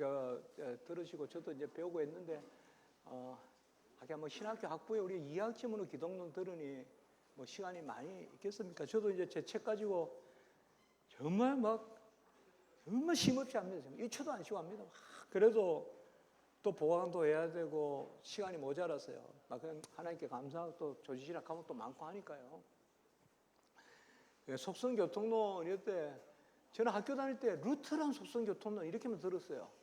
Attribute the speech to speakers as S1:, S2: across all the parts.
S1: 이거 들으시고 저도 이제 배우고 했는데 하긴 뭐 신학교 학부에 우리 2학점으로 기독론 들으니 뭐 시간이 많이 있겠습니까? 저도 이제 제 책 가지고 정말 쉼없이 합니다. 1초도 안 쉬고 합니다. 그래도 또 보강도 해야 되고 시간이 모자라서요. 그냥 하나님께 감사하고 또 조지시락 하면 또 많고 하니까요. 속성교통론 이럴 때 저는 학교 다닐 때 루트란 속성교통론 이렇게만 들었어요.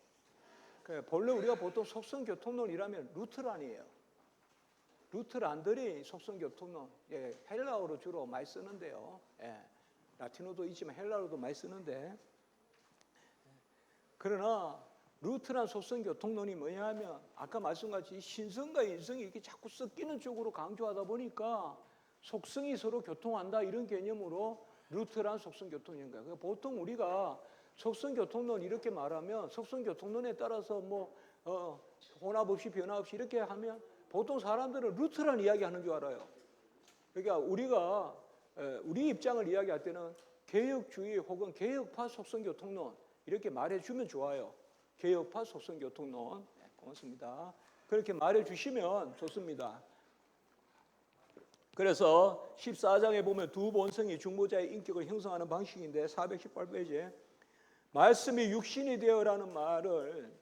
S1: 본래 우리가 보통 속성교통론이라면 루트란이에요. 루트란들이 속성교통론, 헬라어로 주로 많이 쓰는데요. 라틴어도 있지만 헬라어로도 많이 쓰는데, 그러나 루트란 속성교통론이 뭐냐면 아까 말씀같이 신성과 인성이 이렇게 자꾸 섞이는 쪽으로 강조하다 보니까 속성이 서로 교통한다 이런 개념으로 루트란 속성교통인 거예요. 보통 우리가 속성교통론 이렇게 말하면 속성교통론에 따라서 혼합 없이 변화 없이 이렇게 하면 보통 사람들은 루트란 이야기하는 줄 알아요. 그러니까 우리가 우리 입장을 이야기할 때는 개혁주의 혹은 개혁파 속성교통론 이렇게 말해주면 좋아요. 개혁파 속성교통론. 고맙습니다. 그렇게 말해주시면 좋습니다. 그래서 14장에 보면 두 본성이 중보자의 인격을 형성하는 방식인데 418페이지에 말씀이 육신이 되어라는 말을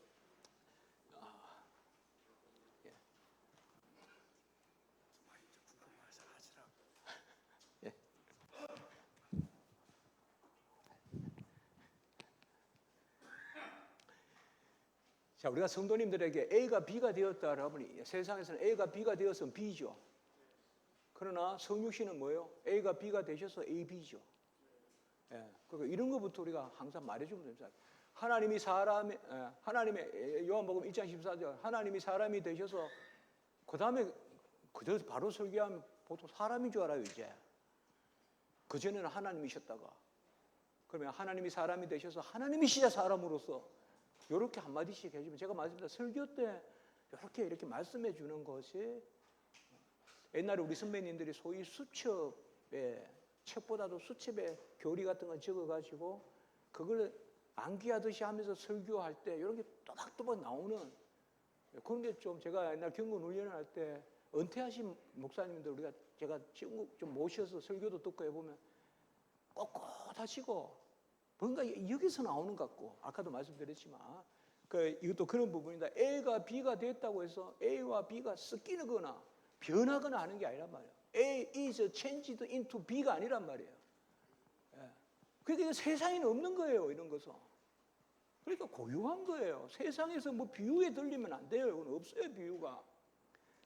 S1: 자, 우리가 성도님들에게 A가 B가 되었다라면 세상에서는 A가 B가 되었으면 B죠. 그러나 성육신은 뭐예요? A가 B가 되셔서 AB죠. 그러니까 이런 것부터 우리가 항상 말해주면 됩니다. 하나님의 요한복음 1장 14절 하나님이 사람이 되셔서 그 다음에 그저 바로 설교하면 보통 사람인 줄 알아요. 이제 그전에는 하나님이셨다가 그러면 하나님이 사람이 되셔서 하나님이시자 사람으로서 이렇게 한마디씩 해주면 제가 말씀드린 설교 때 이렇게 말씀해 주는 것이 옛날에 우리 선배님들이 소위 수첩에 책보다도 수첩에 교리 같은 거 적어가지고 그걸 암기하듯이 하면서 설교할 때 이런 게 또박또박 나오는 그런 게 좀 제가 옛날 경건 훈련을 할 때 은퇴하신 목사님들 제가 좀 모셔서 설교도 듣고 해보면 꼿꼿하시고 뭔가 여기서 나오는 것 같고 아까도 말씀드렸지만 이것도 그런 부분이다. A가 B가 됐다고 해서 A와 B가 섞이거나 변하거나 하는 게 아니란 말이에요. A is changed into B가 아니란 말이에요. 그러니까 세상에는 없는 거예요. 이런 것은. 그러니까 고유한 거예요. 세상에서 비유에 들리면 안 돼요. 이건 없어요. 비유가.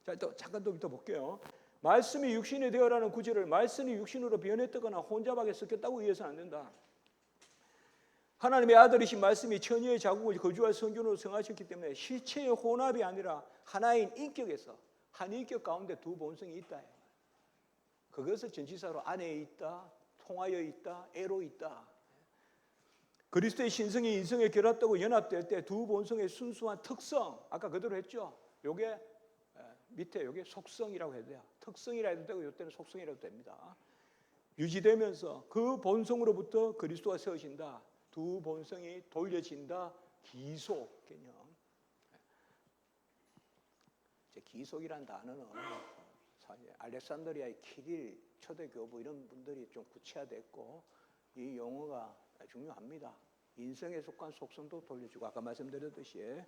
S1: 자, 또 잠깐 더 볼게요. 말씀이 육신이 되어라는 구절을 말씀이 육신으로 변했다거나 혼잡하게 섞였다고 이해해서는 안 된다. 하나님의 아들이신 말씀이 천여의 자국을 거주할 성전으로 성하셨기 때문에 실체의 혼합이 아니라 하나인 인격에서 한 인격 가운데 두 본성이 있다. 그것을 전치사로 안에 있다, 통하여 있다, 애로 있다. 그리스도의 신성이 인성에 결합되고 연합될 때 두 본성의 순수한 특성, 아까 그대로 했죠. 요게 밑에 요게 속성이라고 해도 돼요. 특성이라 해도 되고 요때는 속성이라도 됩니다. 유지되면서 그 본성으로부터 그리스도가 세우신다. 두 본성이 돌려진다. 기속 개념. 기속이란 단어는 알렉산드리아의 키릴 초대교부 이런 분들이 좀 구체화됐고 이 용어가 중요합니다. 인성에 속한 속성도 돌려주고 아까 말씀드렸듯이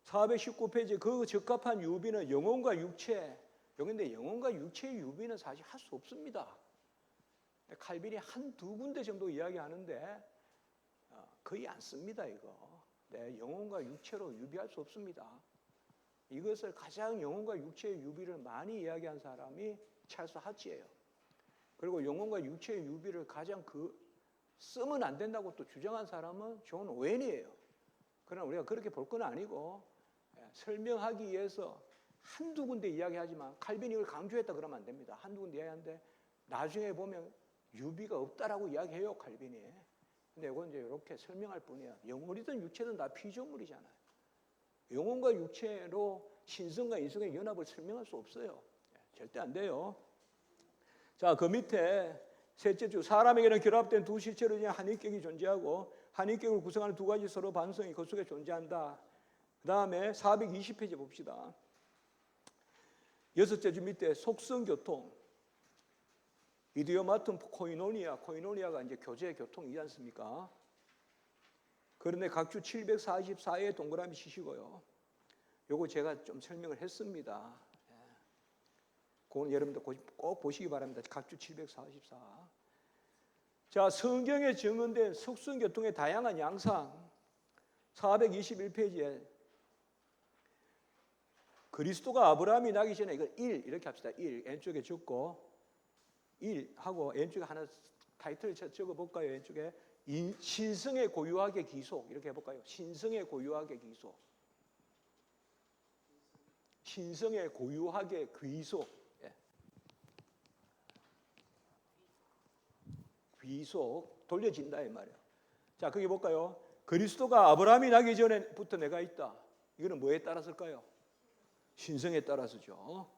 S1: 419페이지 그 적합한 유비는 영혼과 육체 여기인데 영혼과 육체의 유비는 사실 할 수 없습니다. 칼빈이 한두 군데 정도 이야기하는데 거의 안 씁니다. 이거 영혼과 육체로 유비할 수 없습니다. 이것을 가장 영혼과 육체의 유비를 많이 이야기한 사람이 찰스 하치예요. 그리고 영혼과 육체의 유비를 가장 쓰면 안 된다고 또 주장한 사람은 존 오웬이에요. 그러나 우리가 그렇게 볼 건 아니고 설명하기 위해서 한두 군데 이야기하지만 칼빈이 이걸 강조했다 그러면 안 됩니다. 한두 군데 이야기하는데 나중에 보면 유비가 없다라고 이야기해요. 칼빈이. 근데 이건 이제 이렇게 설명할 뿐이에요. 영혼이든 육체든 다 피조물이잖아요. 영혼과 육체로 신성과 인성의 연합을 설명할 수 없어요. 절대 안 돼요. 자, 그 밑에 셋째 주 사람에게는 결합된 두 실체로 한 인격이 존재하고 한인격을 구성하는 두 가지 서로 반성이 그 속에 존재한다. 그 다음에 420페이지 봅시다. 여섯째 주 밑에 속성교통, 이디오마tum 코이노니아, 코이노니아가 이제 교제 교통이지 않습니까? 그런데 각주 744에 동그라미 치시고요. 요거 제가 좀 설명을 했습니다. 그건 여러분들 꼭 보시기 바랍니다. 각주 744. 자, 성경에 증언된 속성교통의 다양한 양상, 421페이지에 그리스도가 아브라함이 나기 전에 이걸 1 이렇게 합시다. 1 왼쪽에 적고 1 하고 왼쪽에 하나 타이틀을 적어볼까요? 왼쪽에 신성의 고유하게 기속 이렇게 해볼까요? 신성의 고유하게 기속, 신성의 고유하게 귀속, 귀속 돌려진다 이 말이에요. 자, 거기 볼까요? 그리스도가 아브라함이 나기 전에부터 내가 있다. 이거는 뭐에 따라서일까요? 신성에 따라서죠.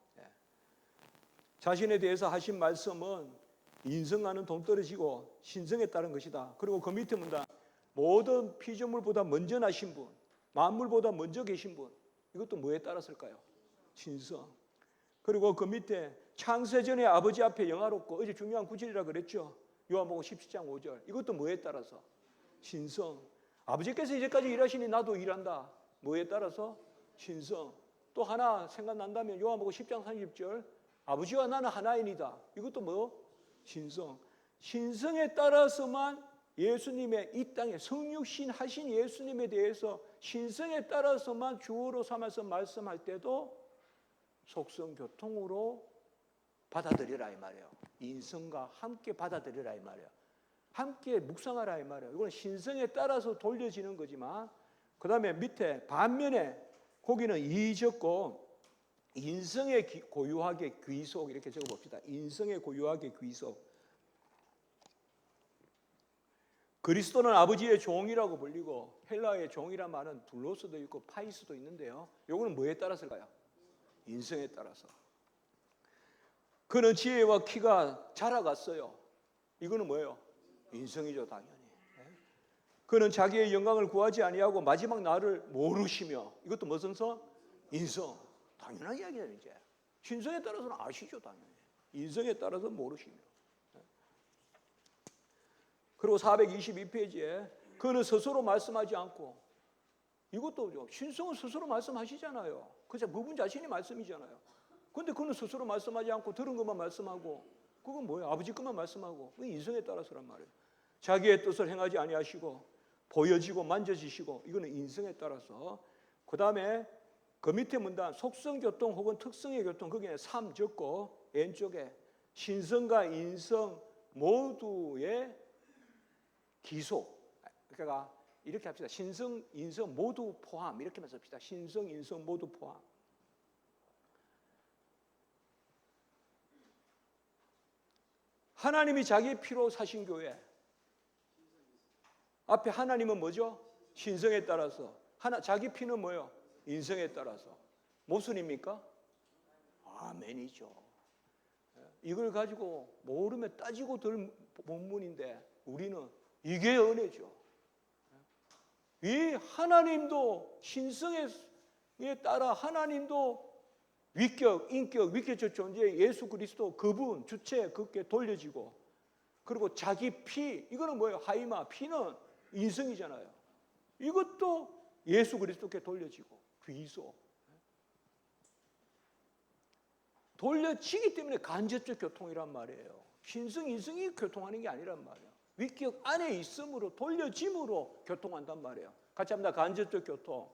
S1: 자신에 대해서 하신 말씀은 인성과는 동떨어지고 신성에 따른 것이다. 그리고 그 밑에 문다. 모든 피조물보다 먼저 나신 분, 만물보다 먼저 계신 분. 이것도 뭐에 따랐을까요? 신성. 그리고 그 밑에 창세전에 아버지 앞에 영화롭고, 어제 중요한 구절이라 그랬죠. 요한복음 17장 5절. 이것도 뭐에 따라서? 신성. 아버지께서 이제까지 일하시니 나도 일한다. 뭐에 따라서? 신성. 또 하나 생각난다면 요한복음 10장 30절. 아버지와 나는 하나이니다. 이것도 뭐? 신성. 신성에 따라서만 예수님의 이 땅에 성육신 하신 예수님에 대해서 신성에 따라서만 주어로 삼아서 말씀할 때도 속성교통으로 받아들이라 이 말이에요. 인성과 함께 받아들이라 이 말이에요. 함께 묵상하라 이 말이에요. 이건 신성에 따라서 돌려지는 거지만, 그 다음에 밑에 반면에 거기는 이 적고 인성의 고유하게 귀속 이렇게 적어봅시다. 인성의 고유하게 귀속. 그리스도는 아버지의 종이라고 불리고, 헬라어의 종이란 말은 둘로스도 있고 파이스도 있는데요. 요거는 뭐에 따라서일까요? 인성에 따라서. 그는 지혜와 키가 자라갔어요. 이거는 뭐예요? 인성이죠, 당연히. 그는 자기의 영광을 구하지 아니하고 마지막 날을 모르시며, 이것도 무슨 성? 인성. 당연한 이야기예요. 이제 신성에 따라서는 아시죠, 당연히. 인성에 따라서 모르시며. 그리고 422페이지에 그는 스스로 말씀하지 않고, 이것도 신성은 스스로 말씀하시잖아요. 그죠? 그분 자신이 말씀이잖아요. 근데 그는 스스로 말씀하지 않고 들은 것만 말씀하고, 그건 뭐예요? 아버지 것만 말씀하고. 그건 인성에 따라서란 말이에요. 자기의 뜻을 행하지 아니하시고 보여지고 만져지시고, 이거는 인성에 따라서. 그 다음에 그 밑에 문단 속성교통 혹은 특성의 교통, 거기에 3 적고 왼쪽에 신성과 인성 모두의 기속. 그러니까 이렇게 합시다. 신성, 인성 모두 포함 이렇게 말씀합시다. 신성, 인성 모두 포함. 하나님이 자기 피로 사신 교회. 앞에 하나님은 뭐죠? 신성에 따라서. 자기 피는 뭐예요? 인성에 따라서. 모순입니까? 아멘이죠. 이걸 가지고 모르면 따지고 들 본문인데 우리는 이게 은혜죠. 이 하나님도 신성에 따라 하나님도 위격, 인격, 위격적 존재의 예수 그리스도 그분, 주체 그렇게 돌려지고, 그리고 자기 피, 이거는 뭐예요? 하이마, 피는 인성이잖아요. 이것도 예수 그리스도께 돌려지고, 귀속. 돌려지기 때문에 간접적 교통이란 말이에요. 신성, 인성이 교통하는 게 아니란 말이에요. 위격 안에 있음으로, 돌려짐으로 교통한단 말이에요. 같이 합니다. 간접적 교통.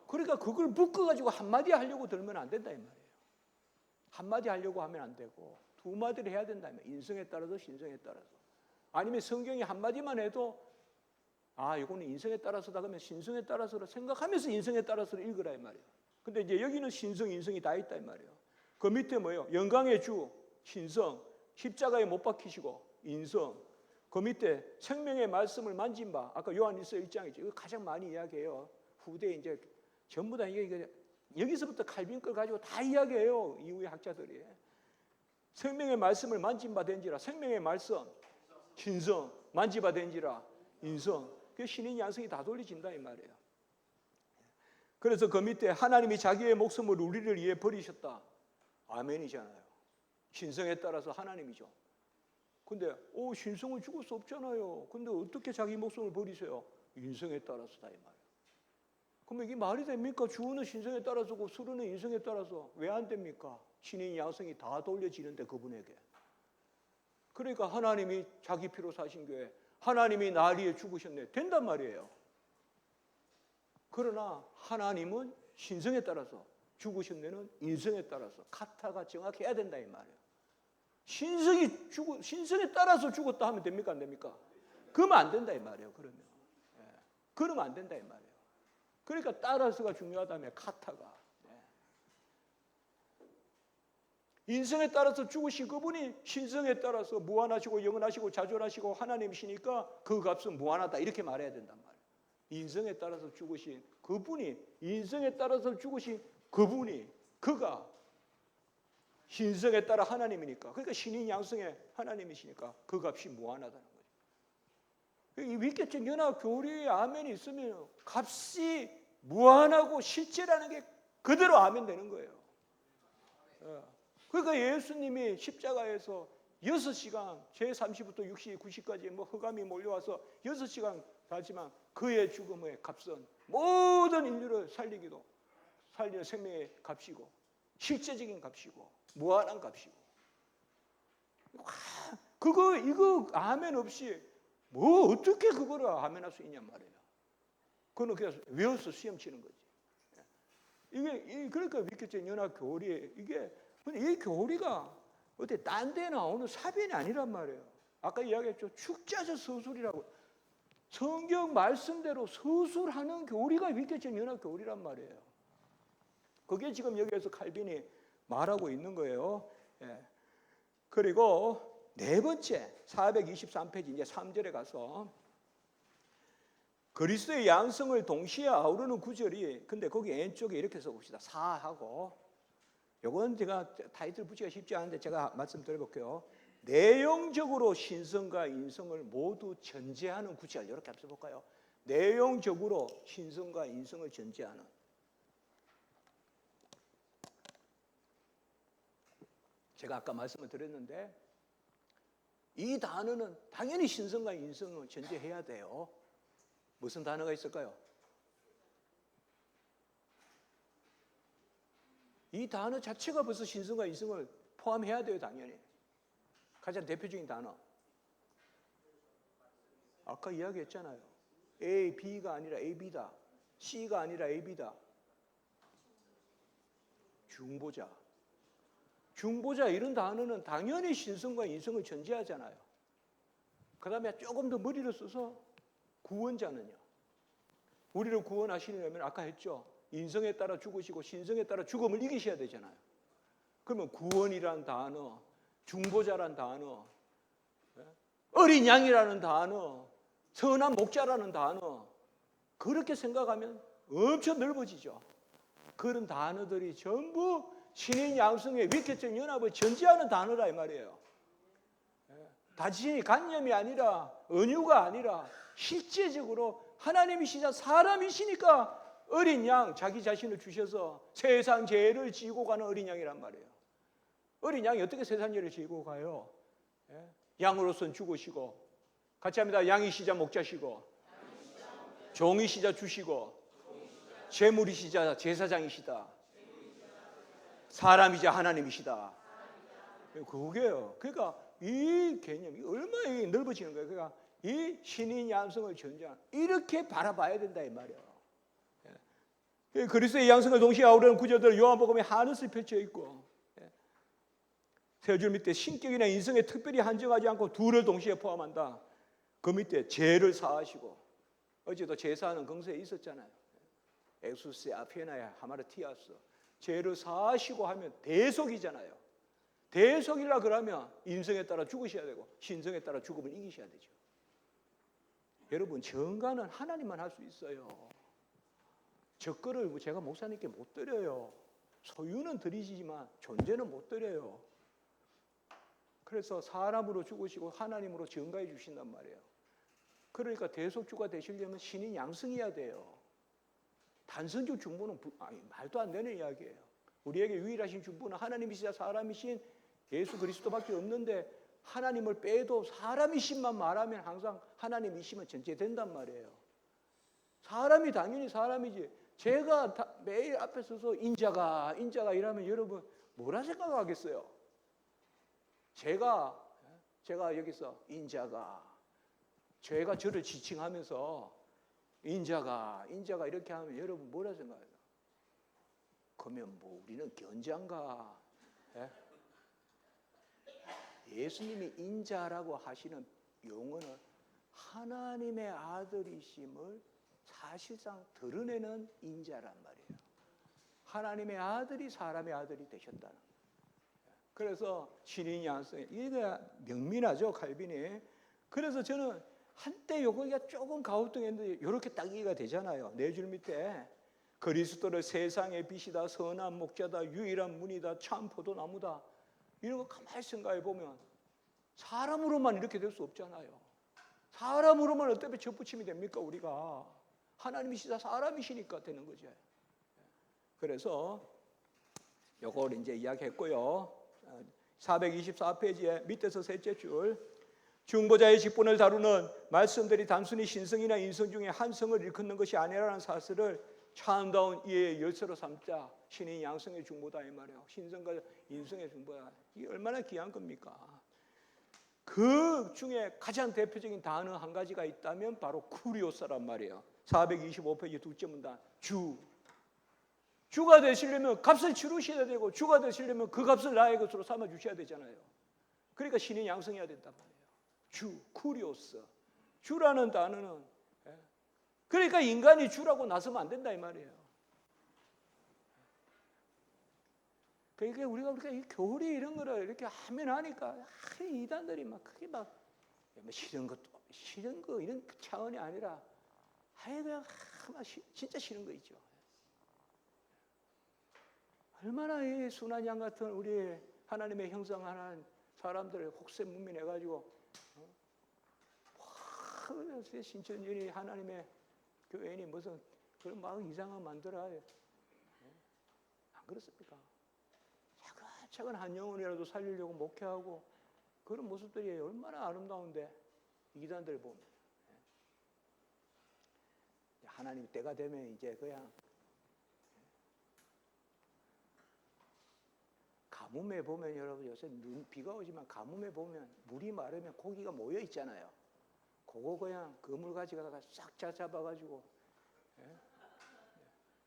S1: 그러니까 그걸 묶어가지고 한마디 하려고 들면 안 된다 이 말이에요. 한마디 하려고 하면 안 되고 두 마디를 해야 된다. 인성에 따라서 신성에 따라서. 아니면 성경이 한마디만 해도 이거는 인성에 따라서다 그러면 신성에 따라서 생각하면서 인성에 따라서 읽으라 이 말이에요. 근데 이제 여기는 신성, 인성이 다 있다 이 말이에요. 그 밑에 뭐예요? 영광의 주, 신성, 십자가에 못 박히시고 인성. 그 밑에 생명의 말씀을 만진 바, 아까 요한일서 1장이죠. 이거 가장 많이 이야기해요. 후대에 이제 전부 다 이게 여기서부터 칼빈 걸 가지고 다 이야기해요. 이후의 학자들이. 생명의 말씀을 만진 바 된지라. 생명의 말씀, 신성, 만지 바 된지라. 인성. 그 신인 양성이 다 돌려진다 이 말이에요. 그래서 그 밑에 하나님이 자기의 목숨을 우리를 위해 버리셨다. 아멘이잖아요. 신성에 따라서 하나님이죠. 근데 신성은 죽을 수 없잖아요. 근데 어떻게 자기 목숨을 버리세요? 인성에 따라서다 이 말이에요. 그럼 이게 말이 됩니까? 주는 신성에 따라서고 수르는 인성에 따라서 왜 안 됩니까? 신인 양성이 다 돌려지는데 그분에게. 그러니까 하나님이 자기 피로 사신 교회, 하나님이 날 위해 죽으셨네. 된단 말이에요. 그러나 하나님은 신성에 따라서 죽으신 데는 인성에 따라서 카타가 정확해야 된다 이 말이에요. 신성에 따라서 죽었다 하면 됩니까? 안 됩니까? 그러면 안 된다 이 말이에요. 그러면 안 된다 이 말이에요. 그러니까 따라서가 중요하다며 카타가. 인성에 따라서 죽으신 그분이 신성에 따라서 무한하시고 영원하시고 자존하시고 하나님이시니까 그 값은 무한하다 이렇게 말해야 된단 말이에요. 인성에 따라서 죽으신 그분이, 인성에 따라서 죽으신 그분이, 그가 신성에 따라 하나님이니까, 그러니까 신인 양성의 하나님이시니까 그 값이 무한하다는 거죠. 이 위계적 연합 교리의 아멘이 있으면 값이 무한하고 실제라는 게 그대로 아멘 되는 거예요. 그러니까 예수님이 십자가에서 6시간 제30부터 60, 90까지 흑암이 몰려와서 6시간 하지만 그의 죽음의 값은 모든 인류를 살리는 생명의 값이고 실제적인 값이고 무한한 값이고. 이거 아멘 없이 어떻게 그거를 아멘할 수 있냔 말이에요. 그거는 그냥 외워서 시험 치는 거지. 이게 그러니까 위계적 연합 교리 이 교리가 어때 딴 데 나오는 사변이 아니란 말이에요. 아까 이야기했죠. 축자적 서술이라고. 성경 말씀대로 서술하는 교리가 위계적 연합 교리란 말이에요. 그게 지금 여기에서 칼빈이 말하고 있는 거예요. 그리고 네 번째 423페이지 이제 3절에 가서 그리스도의 양성을 동시에 아우르는 구절이, 근데 거기 왼쪽에 이렇게 써봅시다. 사하고, 이건 제가 타이틀 붙이기가 쉽지 않은데 제가 말씀드려볼게요. 내용적으로 신성과 인성을 모두 전제하는 구절, 이렇게 한번 써볼까요? 내용적으로 신성과 인성을 전제하는. 제가 아까 말씀을 드렸는데 이 단어는 당연히 신성과 인성을 전제해야 돼요. 무슨 단어가 있을까요? 이 단어 자체가 벌써 신성과 인성을 포함해야 돼요. 당연히. 가장 대표적인 단어. 아까 이야기했잖아요. A, B가 아니라 A, B다. C가 아니라 A, B다. 중보자. 중보자 이런 단어는 당연히 신성과 인성을 전제하잖아요. 그 다음에 조금 더 머리를 써서 구원자는요. 우리를 구원하시려면 아까 했죠. 인성에 따라 죽으시고 신성에 따라 죽음을 이기셔야 되잖아요. 그러면 구원이란 단어, 중보자란 단어, 어린 양이라는 단어, 선한 목자라는 단어, 그렇게 생각하면 엄청 넓어지죠. 그런 단어들이 전부 신인 양성의 위계적 연합을 전제하는 단어라 이 말이에요. 단지 관념이 아니라 은유가 아니라 실제적으로 하나님이시자 사람이시니까 어린 양 자기 자신을 주셔서 세상 죄를 지고 가는 어린 양이란 말이에요. 어린 양이 어떻게 세상 죄를 지고 가요? 양으로서는 죽으시고, 같이 합니다. 양이시자 목자시고, 종이시자 주시고, 재물이시자 제사장이시다, 사람이자 하나님이시다. 그게요. 그러니까 이 개념이 얼마나 넓어지는 거예요. 그러니까 이 신인 양성을 전제한, 이렇게 바라봐야 된다 이 말이에요. 그리스도의 양성을 동시에 아우르는 구절들 요한복음에 한없이 펼쳐 있고, 세 줄 밑에 신격이나 인성에 특별히 한정하지 않고 둘을 동시에 포함한다. 그 밑에 죄를 사하시고, 어제도 제사하는 긍서에 있었잖아요. 엑수스 아페나야 하마르티아스. 죄를 사하시고 하면 대속이잖아요. 대속이라 그러면 인성에 따라 죽으셔야 되고 신성에 따라 죽음을 이기셔야 되죠. 여러분, 정가는 하나님만 할 수 있어요. 적거를 제가 목사님께 못 드려요. 소유는 드리지만 존재는 못 드려요. 그래서 사람으로 죽으시고 하나님으로 증가해 주신단 말이에요. 그러니까 대속주가 되시려면 신인 양성해야 돼요. 단선주 중보는 말도 안 되는 이야기예요. 우리에게 유일하신 중보는 하나님이시자 사람이신 예수 그리스도밖에 없는데 하나님을 빼도 사람이신만 말하면 항상 하나님이시면 전제된단 말이에요. 사람이 당연히 사람이지. 제가 매일 앞에 서서 인자가 이러면 여러분 뭐라 생각하겠어요? 제가 여기서 인자가 제가 저를 지칭하면서 인자가 이렇게 하면 여러분 뭐라 생각해요? 그러면 뭐 우리는 견자인가? 예수님이 인자라고 하시는 용어는 하나님의 아들이심을 사실상 드러내는 인자란 말이에요. 하나님의 아들이 사람의 아들이 되셨다는 거예요. 그래서 신인 양성, 이게 명민하죠, 칼빈이. 그래서 저는 한때 요거가 조금 가우뚱했는데 이렇게 딱 이해가 되잖아요. 네 줄 밑에 그리스도를 세상의 빛이다, 선한 목자다, 유일한 문이다, 참 포도나무다. 이런 거 가만히 생각해 보면 사람으로만 이렇게 될 수 없잖아요. 사람으로만 어떻게 접붙임이 됩니까? 우리가 하나님이시다 사람이시니까 되는 거죠. 그래서 요걸 이제 이야기했고요. 424페이지에 밑에서 셋째 줄, 중보자의 직분을 다루는 말씀들이 단순히 신성이나 인성 중에 한 성을 일컫는 것이 아니라는 사실을 참다운 이의 열쇠로 삼자. 신인 양성의 중보다 이 말이에요. 신성과 인성의 중보다. 이게 얼마나 귀한 겁니까? 그 중에 가장 대표적인 단어 한 가지가 있다면 바로 쿠리오스란 말이에요. 425페이지 둘째 문단, 주가 되시려면 값을 치르셔야 되고, 주가 되시려면 그 값을 나의 것으로 삼아 주셔야 되잖아요. 그러니까 신인 양성해야 된단 말이에요. 쿠리오스. 주라는 단어는, 그러니까 인간이 주라고 나서면 안 된다 이 말이에요. 그러니까 우리가 이 교리 이런 거를 이렇게 하면 하니까 이단들이 막 크게 막 싫은 거 이런 차원이 아니라 그냥 진짜 싫은 거 있죠. 얼마나 이 순한 양 같은 우리 하나님의 형상하는 사람들을 혹세무민해가지고 신천지니 하나님의 교회니 무슨 그런 막 이상한 만들어야 안 그렇습니까? 차근 한 영혼이라도 살리려고 목회하고 그런 모습들이 얼마나 아름다운데 이단들 보면 하나님 때가 되면 이제 그냥 가뭄에 보면 여러분 요새 비가 오지만 가뭄에 보면 물이 마르면 고기가 모여 있잖아요. 그거 그냥 그물 가지다가 싹 잡아가지고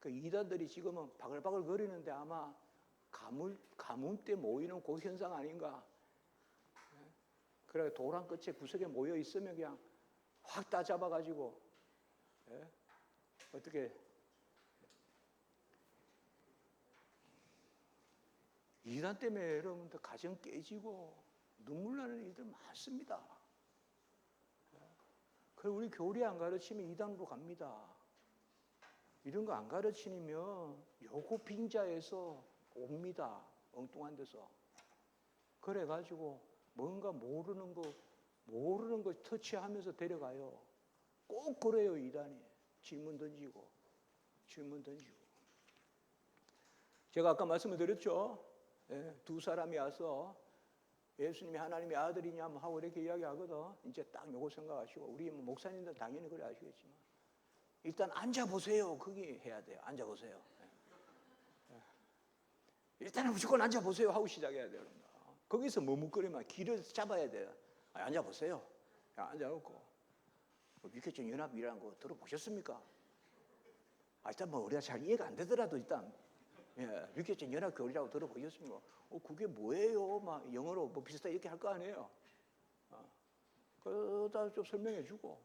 S1: 그 이단들이 지금은 바글바글 거리는데 아마 가뭄 때 모이는 그 현상 아닌가. 그래 도랑 끝에 구석에 모여 있으면 그냥 확 따잡아가지고 어떻게 이단 때문에 여러분들 가정 깨지고 눈물 나는 일들 많습니다. 그래 우리 교리 안 가르치면 이단으로 갑니다. 이런 거 안 가르치면 요거 빙자에서 옵니다. 엉뚱한 데서. 그래가지고 뭔가 모르는 거 터치하면서 데려가요. 꼭 그래요 이단이. 질문 던지고. 제가 아까 말씀을 드렸죠. 두 사람이 와서 예수님이 하나님의 아들이냐 하고 이렇게 이야기하거든. 이제 딱 요거 생각하시고 우리 목사님들 당연히 그래 아시겠지만 일단 앉아보세요. 거기 해야 돼요. 앉아보세요. 일단은 무조건 앉아보세요 하고 시작해야 돼요. 거기서 머뭇거리면 길을 잡아야 돼요. 앉아보세요. 앉아놓고 위계적 연합이라는 거 들어보셨습니까? 일단 뭐 우리가 잘 이해가 안 되더라도 일단 위계적 연합 교리라고 들어보셨습니까? 그게 뭐예요? 막 영어로 뭐 비슷하게 이렇게 할 거 아니에요. 그러다 좀 설명해주고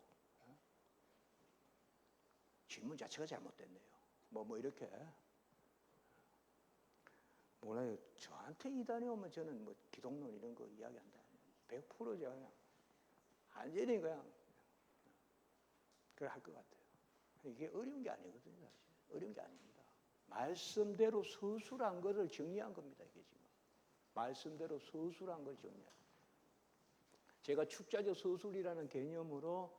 S1: 질문 자체가 잘못됐네요. 뭐 이렇게. 몰라요. 저한테 이단이 오면 저는 뭐 기독론 이런 거 이야기한다. 100% 제가 그냥 완전히 그냥 그래 할 것 같아요. 이게 어려운 게 아니거든요. 사실. 어려운 게 아닙니다. 말씀대로 서술한 것을 정리한 겁니다. 이게 지금. 말씀대로 서술한 걸 정리한. 제가 축자적 서술이라는 개념으로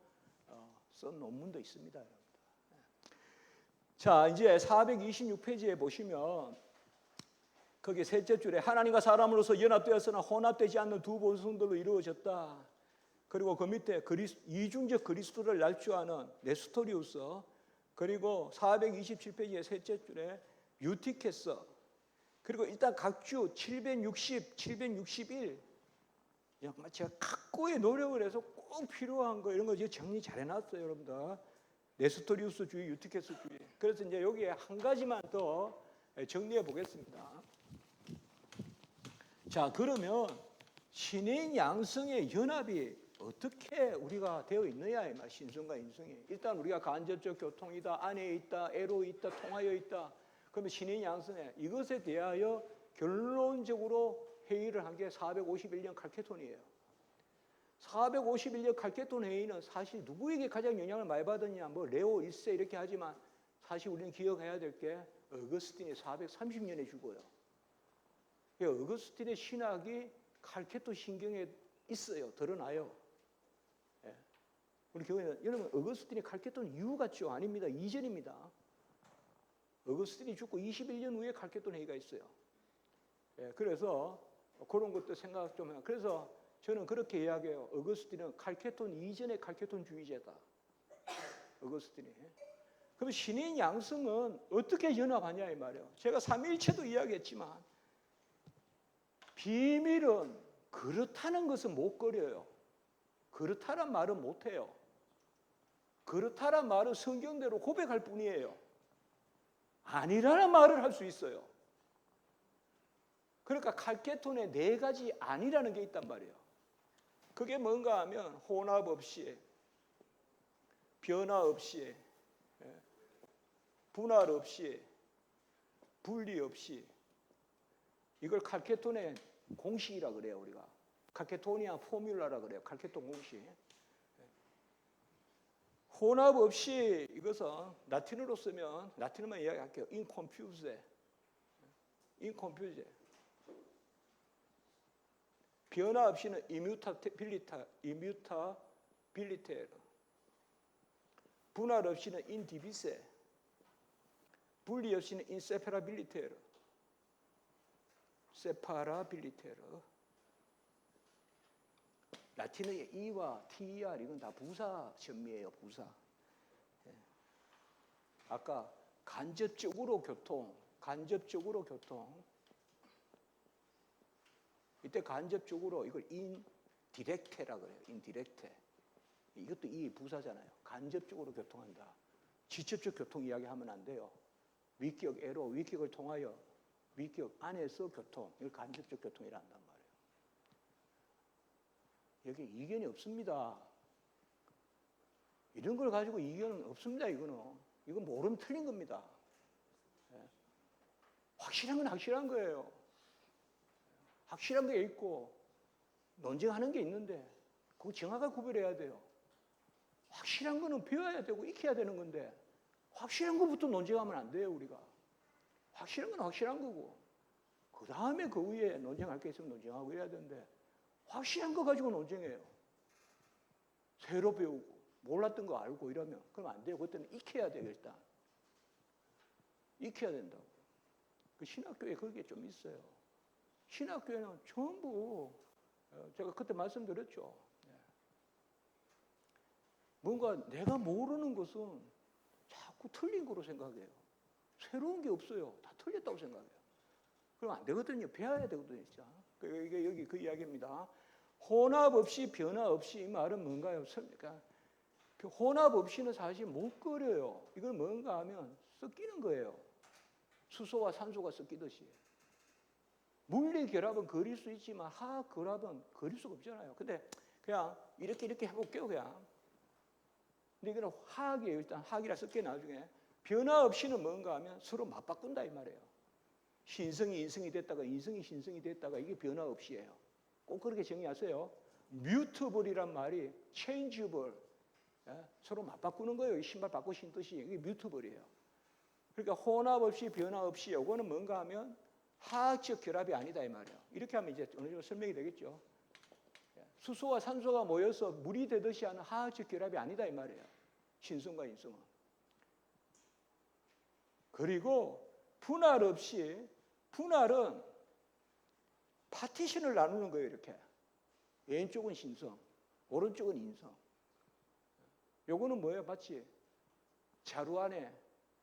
S1: 쓴 논문도 있습니다, 여러분. 자, 이제 426페이지에 보시면 거기 셋째 줄에 하나님과 사람으로서 연합되었으나 혼합되지 않는 두 본성들로 이루어졌다. 그리고 그 밑에 이중적 그리스도를 날조하는 네스토리우스, 그리고 427페이지의 셋째 줄에 유티케스, 그리고 일단 각주 760, 761, 제가 각고의 노력을 해서 꼭 필요한 거 이런 거 정리 잘 해놨어요, 여러분들. 네스토리우스주의, 유티케스주의. 그래서 이제 여기에 한 가지만 더 정리해 보겠습니다. 자, 그러면 신인 양성의 연합이 어떻게 우리가 되어 있느냐 이 말, 신성과 인성이. 일단 우리가 간접적 교통이다, 안에 있다, 애로 있다, 통하여 있다. 그러면 신인 양성에 이것에 대하여 결론적으로 회의를 한 게 451년 칼케톤이에요. 451년 칼케톤 회의는 사실 누구에게 가장 영향을 많이 받았냐, 뭐 레오 1세 이렇게 하지만 사실 우리는 기억해야 될 게 어거스틴이 430년에 죽어요. 어거스틴의 신학이 칼케톤 신경에 있어요. 드러나요. 예. 우리 교회는 여러분 어거스틴이 칼케톤 이후 같죠? 아닙니다. 이전입니다. 어거스틴이 죽고 21년 후에 칼케톤 회의가 있어요. 예. 그래서 그런 것도 생각 좀 해요. 그래서 저는 그렇게 이야기해요. 어거스틴은 칼케톤 이전의 칼케톤주의자다. 어거스틴이. 그럼 신인 양성은 어떻게 연합하냐 이 말이에요. 제가 삼위일체도 이야기했지만 비밀은 그렇다는 것은 못 거려요. 그렇다란 말은 못 해요. 그렇다란 말은 성경대로 고백할 뿐이에요. 아니라는 말을 할 수 있어요. 그러니까 칼케톤에 네 가지 아니라는 게 있단 말이에요. 그게 뭔가 하면 혼합 없이, 변화 없이, 분할 없이, 분리 없이, 이걸 칼케톤의 공식이라 그래요. 우리가 칼케토니아 포뮬라라 그래요. 칼케톤 공식. 혼합 없이, 이것은 라틴어로 쓰면 라틴어만 이야기할게요. inconfuse, inconfuse. 변화 없이는 immutability, 분할 없이는 indivisible, 분리 없이는 inseparability, separability. 라틴어의 E와 TER 이건 다 부사 전미예요. 부사. 아까 간접적으로 교통, 간접적으로 교통. 이때 간접적으로 이걸 인디렉테라 그래요. 인디렉테. 이것도 이 부사잖아요. 간접적으로 교통한다. 직접적 교통 이야기하면 안 돼요. 위격 애로, 위격을 통하여 위격 안에서 교통, 이걸 간접적 교통이라 한단 말이에요. 여기 이견이 없습니다. 이런 걸 가지고 이견은 없습니다. 이건 모르면 틀린 겁니다. 확실한 건 확실한 거예요. 확실한 게 있고 논쟁하는 게 있는데 그거 정확하게 구별해야 돼요. 확실한 거는 배워야 되고 익혀야 되는 건데 확실한 것부터 논쟁하면 안 돼요. 우리가 확실한 건 확실한 거고 그 다음에 그 위에 논쟁할 게 있으면 논쟁하고 해야 되는데 확실한 거 가지고 논쟁해요. 새로 배우고 몰랐던 거 알고 이러면 그러면 안 돼요. 그때는 익혀야 돼요. 일단 익혀야 된다고. 그 신학교에 그게 좀 있어요. 신학교에는 전부 제가 그때 말씀드렸죠. 뭔가 내가 모르는 것은 자꾸 틀린 거로 생각해요. 새로운 게 없어요. 다 틀렸다고 생각해요. 그럼 안 되거든요. 배워야 되거든요. 진짜. 이게 여기 그 이야기입니다. 혼합 없이 변화 없이 이 말은 뭔가요? 그러니까 혼합 없이는 사실 못 그려요. 이건 뭔가 하면 섞이는 거예요. 수소와 산소가 섞이듯이. 물리 결합은 그릴 수 있지만 화학 결합은 그릴 수가 없잖아요. 근데 그냥 이렇게 해볼게요. 그냥. 근데 이거는 화학이에요. 일단 화학이라 쓸게 나중에. 변화 없이는 뭔가 하면 서로 맞바꾼다 이 말이에요. 신성이 인성이 됐다가 인성이 신성이 됐다가 이게 변화 없이예요. 꼭 그렇게 정의하세요. mutable이란 말이 changeable. 서로 맞바꾸는 거예요. 신발 바꿔 신듯이 이게 mutable이에요. 그러니까 혼합 없이 변화 없이 이거는 뭔가 하면 화학적 결합이 아니다 이 말이에요. 이렇게 하면 이제 어느 정도 설명이 되겠죠. 수소와 산소가 모여서 물이 되듯이 하는 화학적 결합이 아니다 이 말이에요. 신성과 인성은. 그리고 분할 없이, 분할은 파티션을 나누는 거예요. 이렇게 왼쪽은 신성, 오른쪽은 인성. 요거는 뭐예요? 마치 자루 안에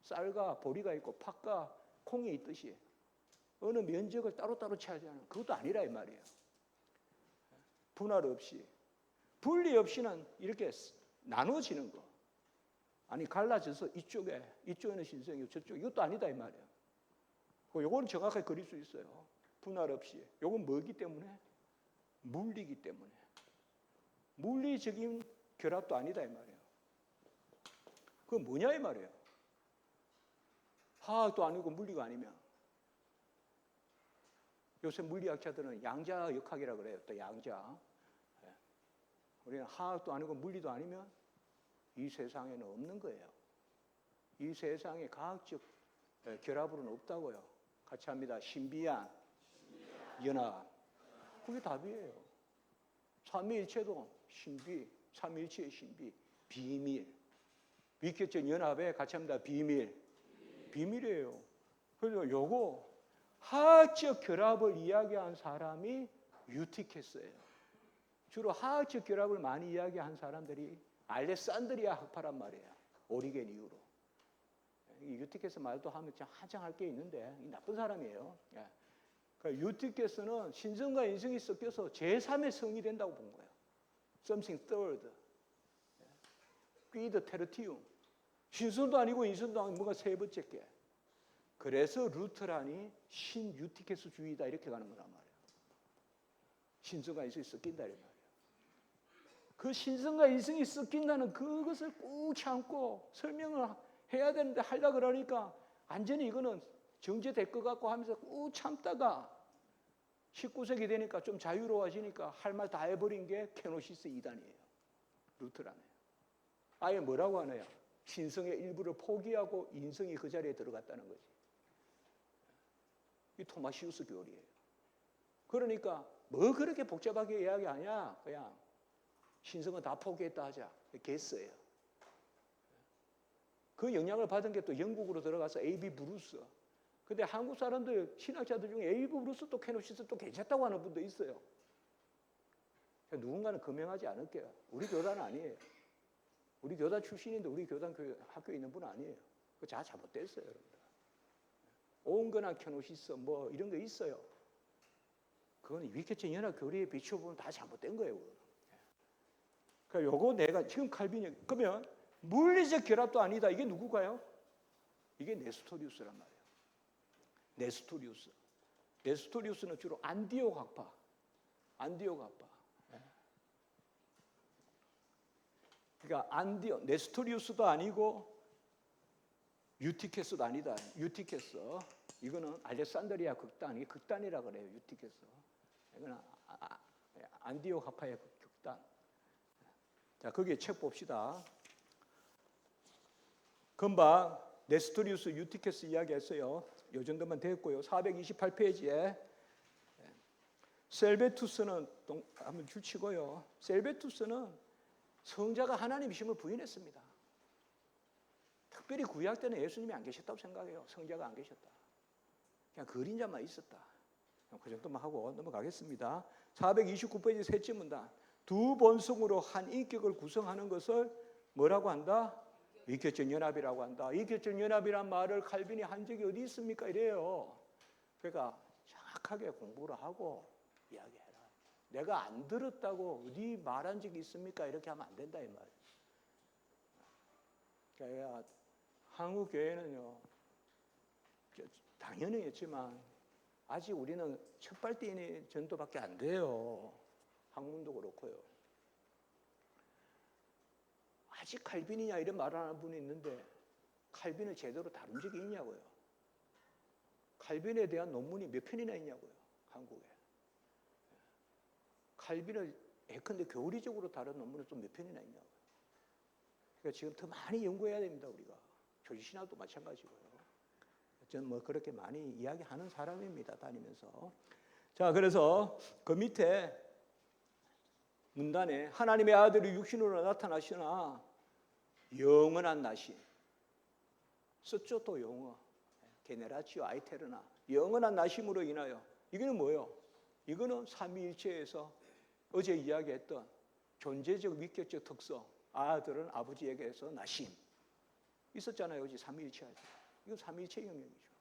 S1: 쌀과 보리가 있고 팥과 콩이 있듯이 어느 면적을 따로따로 차지하는, 그것도 아니라 이 말이에요. 분할 없이, 분리 없이는 이렇게 나눠지는 거. 아니 갈라져서 이쪽에는 신성이고 저쪽, 이것도 아니다 이 말이에요. 요거는 정확하게 그릴 수 있어요. 분할 없이. 요건 뭐기 때문에? 물리기 때문에. 물리적인 결합도 아니다 이 말이에요. 그건 뭐냐 이 말이에요. 화학도 아니고 물리가 아니면. 요새 물리학자들은 양자역학이라고 그래요. 또 양자. 우리는 화학도 아니고 물리도 아니면 이 세상에는 없는 거예요. 이 세상에 과학적 결합으로는 없다고요. 같이 합니다. 신비한 연합. 그게 답이에요. 삼위일체도 신비, 삼위일체의 신비, 비밀. 위격적 연합에 같이 합니다. 비밀. 비밀이에요. 그래서 요거 화학적 결합을 이야기한 사람이 유티케스예요. 주로 화학적 결합을 많이 이야기한 사람들이 알렉산드리아 학파란 말이에요. 오리겐 이후로. 이 유티케스 말도 하면 한창 할 게 있는데 나쁜 사람이에요. 그러니까 유티케스는 신성과 인성이 섞여서 제3의 성이 된다고 본 거예요. Something third. 퀴드 테르티움. 신성도 아니고 인성도 아니고 뭔가 세 번째 게. 그래서 루터란이 신유티케스주의다 이렇게 가는 거란 말이에요. 신성과 인성이 섞인다 이 말이에요. 그 신성과 인성이 섞인다는 그것을 꾹 참고 설명을 해야 되는데 하려고 그러니까 완전히 이거는 정제될 것 같고 하면서 꾹 참다가 19세기 되니까 좀 자유로워지니까 할 말 다 해버린 게 케노시스 이단이에요. 루터란이에요. 아예 뭐라고 하나요? 신성의 일부를 포기하고 인성이 그 자리에 들어갔다는 거지. 이 토마시우스 교리예요. 그러니까 뭐 그렇게 복잡하게 이야기하냐? 그냥 신성은 다 포기했다 하자. 개쓰예요. 그 영향을 받은 게 또 영국으로 들어가서 A.B. 브루스. 근데 한국 사람들, 신학자들 중에 A.B. 브루스 또 케노시스 또 괜찮다고 하는 분도 있어요. 누군가는 금명하지 않을게요. 우리 교단은 아니에요. 우리 교단 출신인데 우리 교단 학교에 있는 분은 아니에요. 그거 다 잘못됐어요, 여러분들. 온건한 케노시스 뭐 이런 거 있어요. 그건 위계적 연합 교리에 비춰보면 다 잘못된 거예요. 그러니까 요거 내가 지금 칼빈이 그러면 물리적 결합도 아니다. 이게 누구가요? 이게 네스토리우스란 말이에요. 네스토리우스. 네스토리우스는 주로 안디옥 학파. 안디옥 학파. 그러니까 네스토리우스도 아니고 유티케스도 아니다. 유티케스. 이거는 알렉산드리아 극단. 이게 극단이라 그래요. 유티케스. 이거는 안디옥 학파의 극단. 자, 거기에 책 봅시다. 금방 네스토리우스 유티케스 이야기했어요. 요 정도만 됐고요. 428페이지에 셀베투스는 한번 줄치고요. 셀베투스는 성자가 하나님이심을 부인했습니다. 특별히 구약 때는 예수님이 안 계셨다고 생각해요. 성자가 안 계셨다. 그냥 그림자만 있었다. 그 정도만 하고 넘어가겠습니다. 429페이지 셋째 문단. 두 본성으로 한 인격을 구성하는 것을 뭐라고 한다? 인격적 연합이라고 한다. 인격적 연합이란 말을 칼빈이 한 적이 어디 있습니까? 이래요. 그러니까 정확하게 공부를 하고 이야기해라. 내가 안 들었다고 어디 말한 적이 있습니까? 이렇게 하면 안 된다 이 말이에요. 그러니까 한국 교회는요, 당연히 했지만 아직 우리는 첫발디인 정도밖에 안 돼요. 학문도 그렇고요. 아직 칼빈이냐 이런 말을 하는 분이 있는데 칼빈을 제대로 다룬 적이 있냐고요. 칼빈에 대한 논문이 몇 편이나 있냐고요. 한국에. 칼빈을 예컨대 교리적으로 다룬 논문이 또 몇 편이나 있냐고요. 그러니까 지금 더 많이 연구해야 됩니다. 우리가. 조지신학도 마찬가지고요. 저는 뭐 그렇게 많이 이야기하는 사람입니다. 다니면서. 자, 그래서 그 밑에 문단에 하나님의 아들이 육신으로 나타나시나 영원한 나심. 썼죠, 또 영어. 게네라치오 아이테르나. 영원한 나심으로 인하여. 이거는 뭐예요? 이거는 삼위일체에서 어제 이야기했던 존재적 위격적 특성. 아들은 아버지에게서 나심. 있었잖아요, 어제 삼위일체. 이건 삼위일체 영역이죠.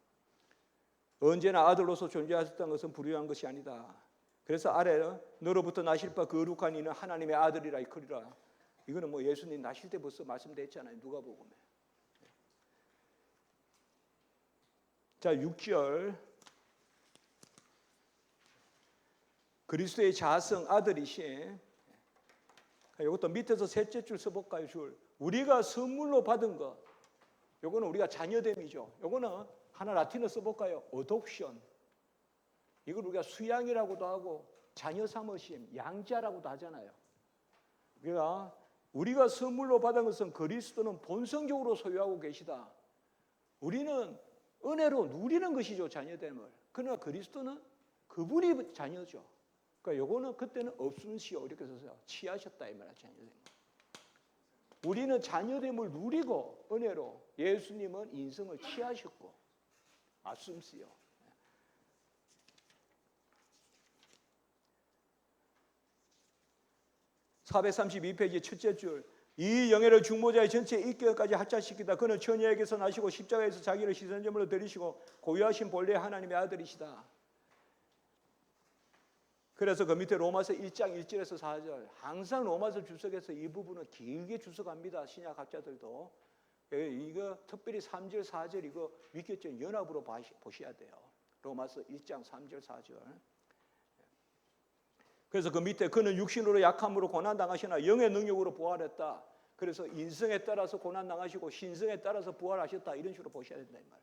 S1: 언제나 아들로서 존재하셨다는 것은 불우한 것이 아니다. 그래서 아래는 너로부터 나실 바 거룩한 이는 하나님의 아들이라 이끌이라. 이거는 뭐 예수님 나실 때 벌써 말씀됐잖아요, 누가복음에. 자, 6절. 그리스도의 자성 아들이신, 이것도 밑에서 셋째 줄 써볼까요? 줄. 우리가 선물로 받은 것. 이거는 우리가 자녀됨이죠. 이거는 하나 라틴어 써볼까요? 어독션. 이걸 우리가 수양이라고도 하고 자녀 삼으심, 양자라고도 하잖아요. 그러니까 우리가 선물로 받은 것은 그리스도는 본성적으로 소유하고 계시다. 우리는 은혜로 누리는 것이죠, 자녀됨을. 그러나 그리스도는 그분이 자녀죠. 그러니까 요거는 그때는 없음시오 이렇게 써서 취하셨다 이 말이야, 자녀됨. 우리는 자녀됨을 누리고 은혜로, 예수님은 인성을 취하셨고 assumption. 432페이지 첫째 줄. 이 영예를 중보자의 전체 인격까지 하차시키다. 그는 처녀에게서 나시고 십자가에서 자기를 시선제물로 드리시고 고유하신 본래 하나님의 아들이시다. 그래서 그 밑에 로마서 1장 1절에서 4절. 항상 로마서 주석에서 이 부분은 길게 주석합니다, 신약학자들도. 이거 특별히 3절 4절 이거 위격적 연합으로 보셔야 돼요. 로마서 1장 3절 4절. 그래서 그 밑에 그는 육신으로 약함으로 고난당하시나 영의 능력으로 부활했다. 그래서 인성에 따라서 고난당하시고 신성에 따라서 부활하셨다. 이런 식으로 보셔야 된다 이 말.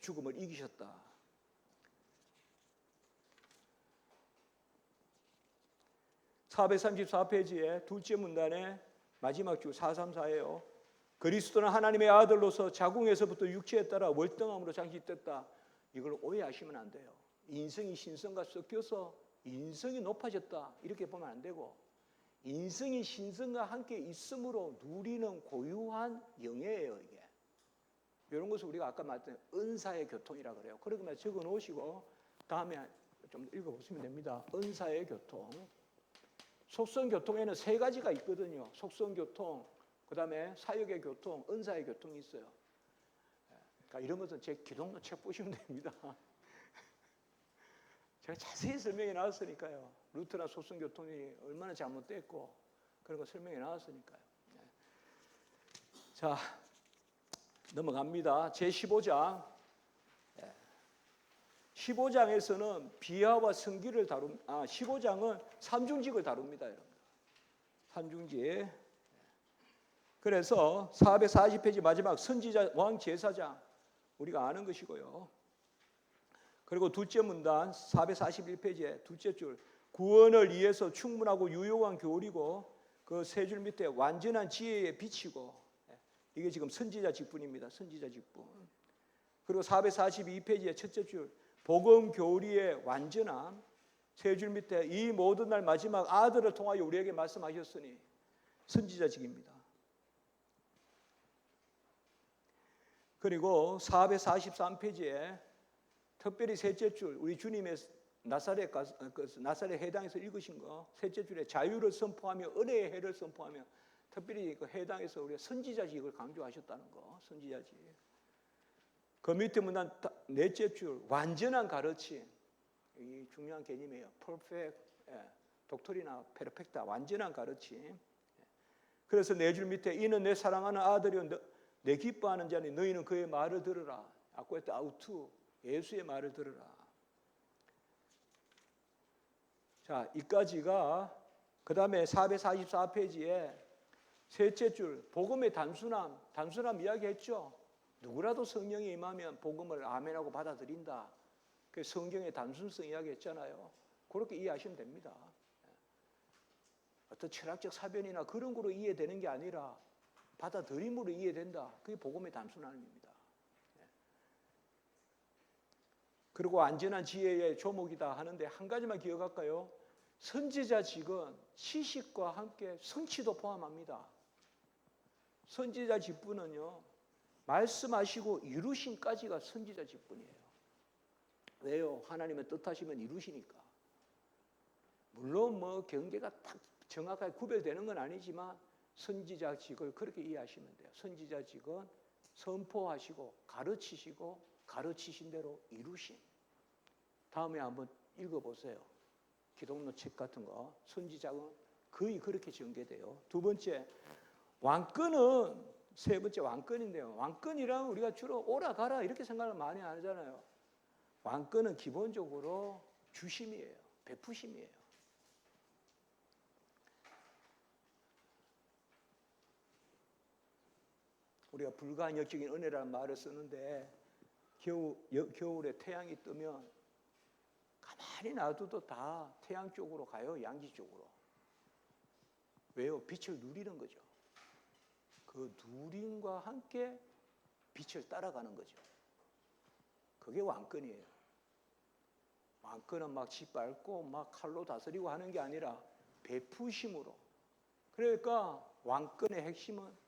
S1: 죽음을 이기셨다. (434페이지에) 둘째 문단의 마지막 줄 434예요. 그리스도는 하나님의 아들로서 자궁에서부터 육체에 따라 월등함으로 장식됐다. 이걸 오해하시면 안 돼요. 인성이 신성과 섞여서 인성이 높아졌다 이렇게 보면 안 되고, 인성이 신성과 함께 있음으로 누리는 고유한 영예예요. 이게 이런 것을 우리가 아까 말했던 은사의 교통이라 그래요. 그러면 적어 놓으시고 다음에 좀 읽어보시면 됩니다. 은사의 교통. 속성교통에는 세 가지가 있거든요. 속성교통, 그 다음에 사역의 교통, 은사의 교통이 있어요. 그러니까 이런 것은 제 기독론 책 보시면 됩니다. 제가 자세히 설명해 나왔으니까요. 루트나 속성교통이 얼마나 잘못됐고 그런 거 설명해 나왔으니까요. 자, 넘어갑니다. 제15장. 15장에서는 비하와 성기를 15장은 삼중직을 다룹니다, 여러분. 삼중직. 그래서 440페이지 마지막 선지자 왕 제사장 우리가 아는 것이고요. 그리고 둘째 문단 441페이지에 둘째 줄. 구원을 위해서 충분하고 유용한 교리고 그 세 줄 밑에 완전한 지혜의 빛이고, 이게 지금 선지자 직분입니다. 선지자 직분. 그리고 442페이지의 첫째 줄. 복음 교리의 완전함. 세 줄 밑에 이 모든 날 마지막 아들을 통하여 우리에게 말씀하셨으니 선지자직입니다. 그리고 443페이지에 특별히 셋째 줄, 우리 주님의 나사렛 해당에서 읽으신 거 셋째 줄에 자유를 선포하며 은혜의 해를 선포하며, 특별히 그 해당에서 우리가 선지자직을 강조하셨다는 거. 선지자직. 그 밑에 문단 넷째 줄, 완전한 가르침. 이 중요한 개념이에요. perfect, 독토리나 페르펙타, 완전한 가르침. 그래서 네 줄 밑에 이는 내 사랑하는 아들이요 내 기뻐하는 자니 너희는 그의 말을 들으라. 아까 했던 아우투, 예수의 말을 들으라. 자, 이까지가 그 다음에 444페이지에 셋째 줄, 복음의 단순함 이야기했죠. 누구라도 성령이 임하면 복음을 아멘하고 받아들인다. 그 성경의 단순성 이야기했잖아요. 그렇게 이해하시면 됩니다. 어떤 철학적 사변이나 그런 거로 이해되는 게 아니라 받아들임으로 이해된다. 그게 복음의 단순함입니다. 그리고 안전한 지혜의 조목이다 하는데 한 가지만 기억할까요? 선지자직은 시식과 함께 성취도 포함합니다. 선지자 직분은요, 말씀하시고 이루신까지가 선지자 직분이에요. 왜요? 하나님의 뜻하시면 이루시니까. 물론 뭐 경계가 딱 정확하게 구별되는 건 아니지만 선지자직을 그렇게 이해하시면 돼요. 선지자직은 선포하시고 가르치시고 가르치신 대로 이루신. 다음에 한번 읽어보세요. 기독로 책 같은 거. 선지자는 거의 그렇게 전개돼요. 두 번째, 왕권은 세 번째 왕권인데요. 왕권이랑 우리가 주로 오라 가라 이렇게 생각을 많이 하잖아요. 왕권은 기본적으로 주심이에요. 베푸심이에요. 우리가 불가항력적인 은혜라는 말을 쓰는데 겨울에 태양이 뜨면 가만히 놔둬도 다 태양 쪽으로 가요. 양지 쪽으로. 왜요? 빛을 누리는 거죠. 그 누림과 함께 빛을 따라가는 거죠. 그게 왕권이에요. 왕권은 막 짓밟고 막 칼로 다스리고 하는 게 아니라 베푸심으로. 그러니까 왕권의 핵심은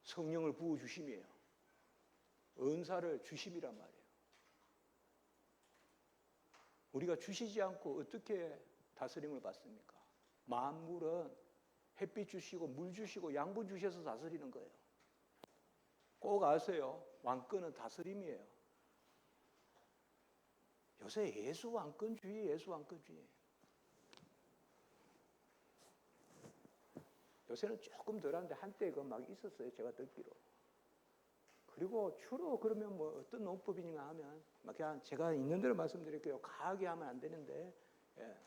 S1: 성령을 부어주심이에요. 은사를 주심이란 말이에요. 우리가 주시지 않고 어떻게 다스림을 받습니까? 만물은 햇빛 주시고 물 주시고 양분 주셔서 다스리는 거예요. 꼭 아세요. 왕권은 다스림이에요. 요새 예수 왕권주의, 예수 왕권주의. 요새는 조금 덜한데 한때 그 막 있었어요. 제가 듣기로. 그리고 주로 그러면 뭐 어떤 농법이냐 하면 막 그냥 제가 있는 대로 말씀드릴게요. 과하게 하면 안 되는데 예.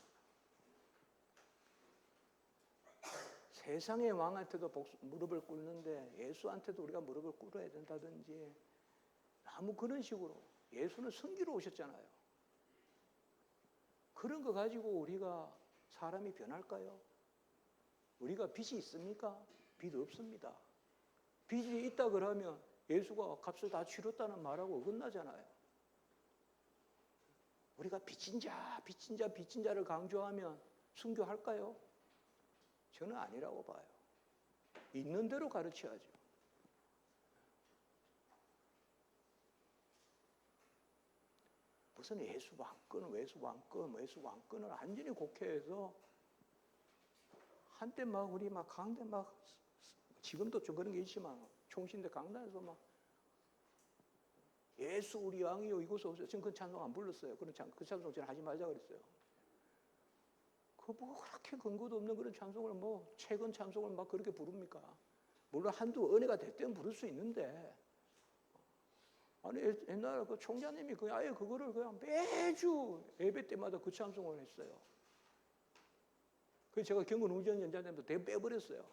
S1: 세상의 왕한테도 무릎을 꿇는데 예수한테도 우리가 무릎을 꿇어야 된다든지 아무 그런 식으로 예수는 성기로 오셨잖아요. 그런 거 가지고 우리가 사람이 변할까요? 우리가 빚이 있습니까? 빚 없습니다. 빚이 있다 그러면 예수가 값을 다 치렀다는 말하고 어긋나잖아요. 우리가 빚진 자를 강조하면 순교할까요? 저는 아니라고 봐요. 있는 대로 가르쳐야죠. 무슨 예수 왕권을 완전히 곡해해서 한때 막 우리 막 강대 막 지금도 좀 그런 게 있지만 총신대 강단에서 막 예수 우리 왕이요 이곳에 오세요. 지금 그 찬송 안 불렀어요. 그 찬송 저는 하지 말자 그랬어요. 그 뭐 그렇게 근거도 없는 그런 찬송을 뭐 최근 찬송을 막 그렇게 부릅니까? 물론 한두 은혜가 될 때는 부를 수 있는데 아니 옛날 그 총장님이 그 아예 그거를 그냥 매주 예배 때마다 그 찬송을 했어요. 그래서 제가 경건 운전 연장되면서 대 빼버렸어요.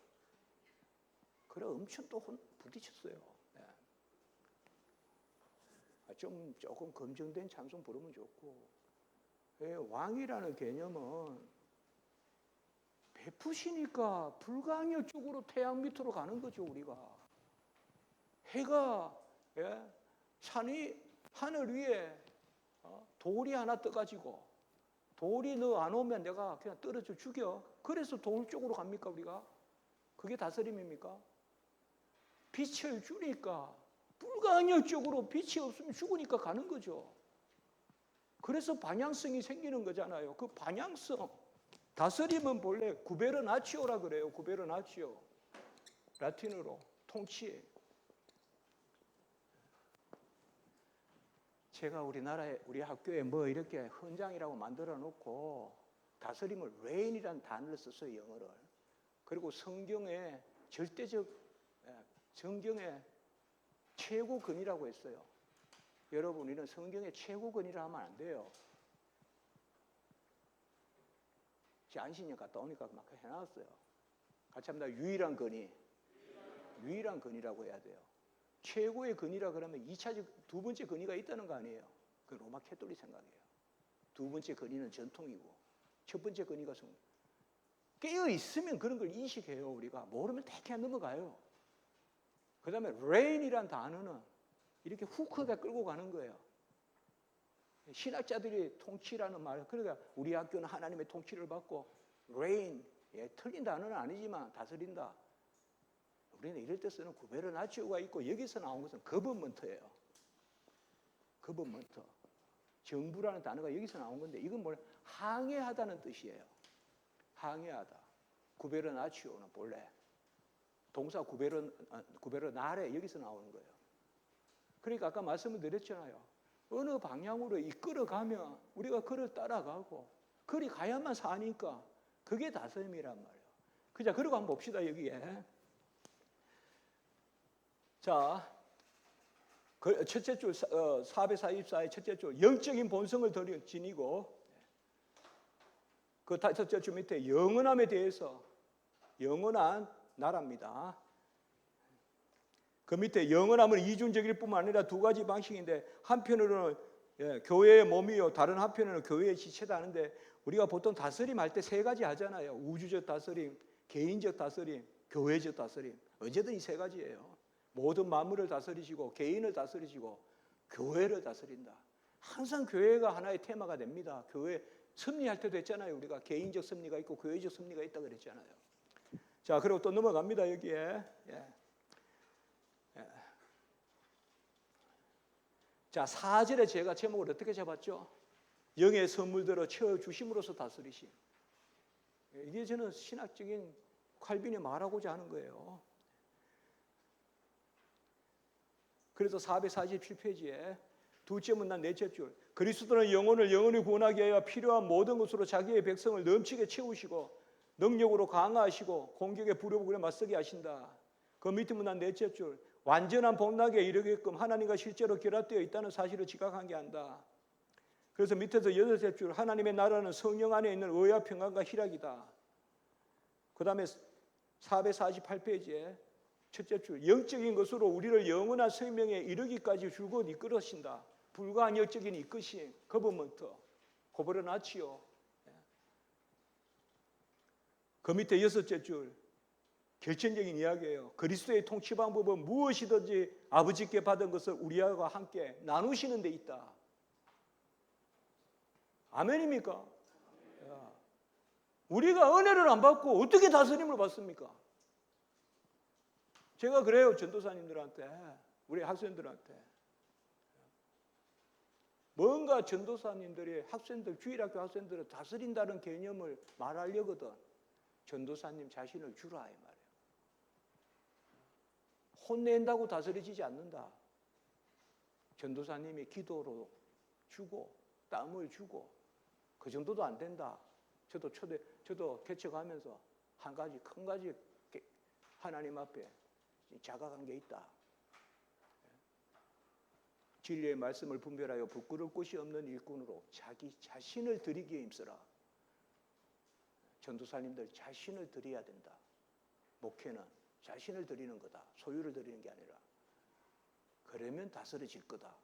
S1: 그래 엄청 또 부딪혔어요. 네. 조금 검증된 찬송 부르면 좋고. 왕이라는 개념은 베푸시니까 불가항력 쪽으로 태양 밑으로 가는 거죠, 우리가. 해가 산이 하늘 위에 돌이 하나 떠가지고 돌이 너 안 오면 내가 그냥 떨어져 죽여. 그래서 돌 쪽으로 갑니까, 우리가? 그게 다스림입니까? 빛을 주니까 불가항력적으로 빛이 없으면 죽으니까 가는 거죠. 그래서 방향성이 생기는 거잖아요. 그 방향성. 다스림은 본래 구베르나치오라 그래요. 구베르나치오. 라틴어로 통치. 제가 우리나라에 우리 학교에 뭐 이렇게 헌장이라고 만들어 놓고 다스림을 reign이라는 단어를 썼어요. 영어를. 그리고 성경의 절대적 성경의 최고근이라고 했어요. 여러분 우리는 성경의 최고근이라 하면 안 돼요. 제 안신년 갔다 오니까 막 해놨어요. 같이 합니다. 유일한 근이. 유일한 근이라고 해야 돼요. 최고의 근이라 그러면 2차적 두 번째 근이가 있다는 거 아니에요. 그 로마 캐톨릭 생각이에요. 두 번째 근이는 전통이고 첫 번째 근이가 성. 깨어 있으면 그런 걸 인식해요. 우리가 모르면 그냥 넘어가요. 그 다음에 reign이란 단어는 이렇게 후크가 끌고 가는 거예요. 신학자들이 통치라는 말, 그러니까 우리 학교는 하나님의 통치를 받고 reign, 틀린 단어는 아니지만 다스린다. 우리는 이럴 때 쓰는 구베르나치오가 있고 여기서 나온 것은 거버먼트예요. 거버먼트. 정부라는 단어가 여기서 나온 건데 이건 뭘 항해하다는 뜻이에요. 항해하다. 구베르나치오는 본래 동사 구베르나레 여기서 나오는 거예요. 그러니까 아까 말씀을 드렸잖아요. 어느 방향으로 이끌어가면 우리가 그를 따라가고 그리 가야만 사니까 그게 다스림이란 말이에요. 자, 그리고 한번 봅시다 여기에. 자, 첫째 줄 444의 첫째 줄 영적인 본성을 지니고 그 첫째 줄 밑에 영원함에 대해서 영원한 나라입니다. 그 밑에 영원함은 이중적일 뿐만 아니라 두 가지 방식인데 한편으로는 교회의 몸이요 다른 한편으로는 교회의 지체다 하는데 우리가 보통 다스림 할 때 세 가지 하잖아요. 우주적 다스림, 개인적 다스림, 교회적 다스림. 어제든 이 세 가지예요. 모든 만물을 다스리시고 개인을 다스리시고 교회를 다스린다. 항상 교회가 하나의 테마가 됩니다. 교회 승리할 때도 했잖아요. 우리가 개인적 승리가 있고 교회적 승리가 있다 그랬잖아요. 자, 그리고 또 넘어갑니다. 여기에. 자, 4절에 제가 제목을 어떻게 잡았죠? 영의 선물들을 채워주심으로써 다스리심. 이게 저는 신학적인 칼빈이 말하고자 하는 거예요. 그래서 447페이지에 둘째 문단 넷째 줄 그리스도는 영혼을 영원히 구원하기 위하여 필요한 모든 것으로 자기의 백성을 넘치게 채우시고 능력으로 강화하시고 공격에 부려보고 맞서게 하신다. 그 밑에 문단 넷째 줄 완전한 복락에 이르게끔 하나님과 실제로 결합되어 있다는 사실을 지각하게 한다. 그래서 밑에서 여섯째 줄 하나님의 나라는 성령 안에 있는 의와 평안과 희락이다. 그 다음에 448페이지에 첫째 줄 영적인 것으로 우리를 영원한 생명에 이르기까지 줄곧 이끌으신다. 불가한 영적인 이끄심, 거버먼트, 고버르나치오. 그 밑에 여섯째 줄 결정적인 이야기예요. 그리스도의 통치 방법은 무엇이든지 아버지께 받은 것을 우리와 함께 나누시는 데 있다. 아멘입니까? 우리가 은혜를 안 받고 어떻게 다스림을 받습니까? 제가 그래요. 전도사님들한테, 우리 학생들한테. 뭔가 전도사님들이 학생들, 주일학교 학생들을 다스린다는 개념을 말하려거든. 전도사님 자신을 주라 이 말이에요. 혼낸다고 다스려지지 않는다. 전도사님이 기도로 주고 땀을 주고 그 정도도 안 된다. 저도 개척하면서 한 가지 큰 가지 하나님 앞에 자각한 게 있다. 진리의 말씀을 분별하여 부끄러울 곳이 없는 일꾼으로 자기 자신을 드리기에 힘쓰라. 전도사님들 자신을 드려야 된다. 목회는 자신을 드리는 거다. 소유를 드리는 게 아니라. 그러면 다스려질 거다.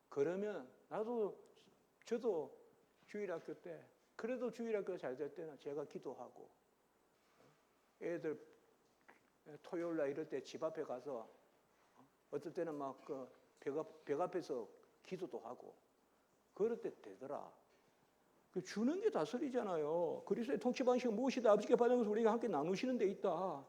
S1: 그러면 저도 주일학교 때 그래도 주일학교 잘 될 때는 제가 기도하고 애들 토요일 날 이럴 때 집 앞에 가서 어떨 때는 막 그 벽 앞에서 기도도 하고 그럴 때 되더라. 주는 게 다스리잖아요. 그리스도의 통치 방식은 무엇이다? 아버지께 받은 것을 우리가 함께 나누시는 데 있다.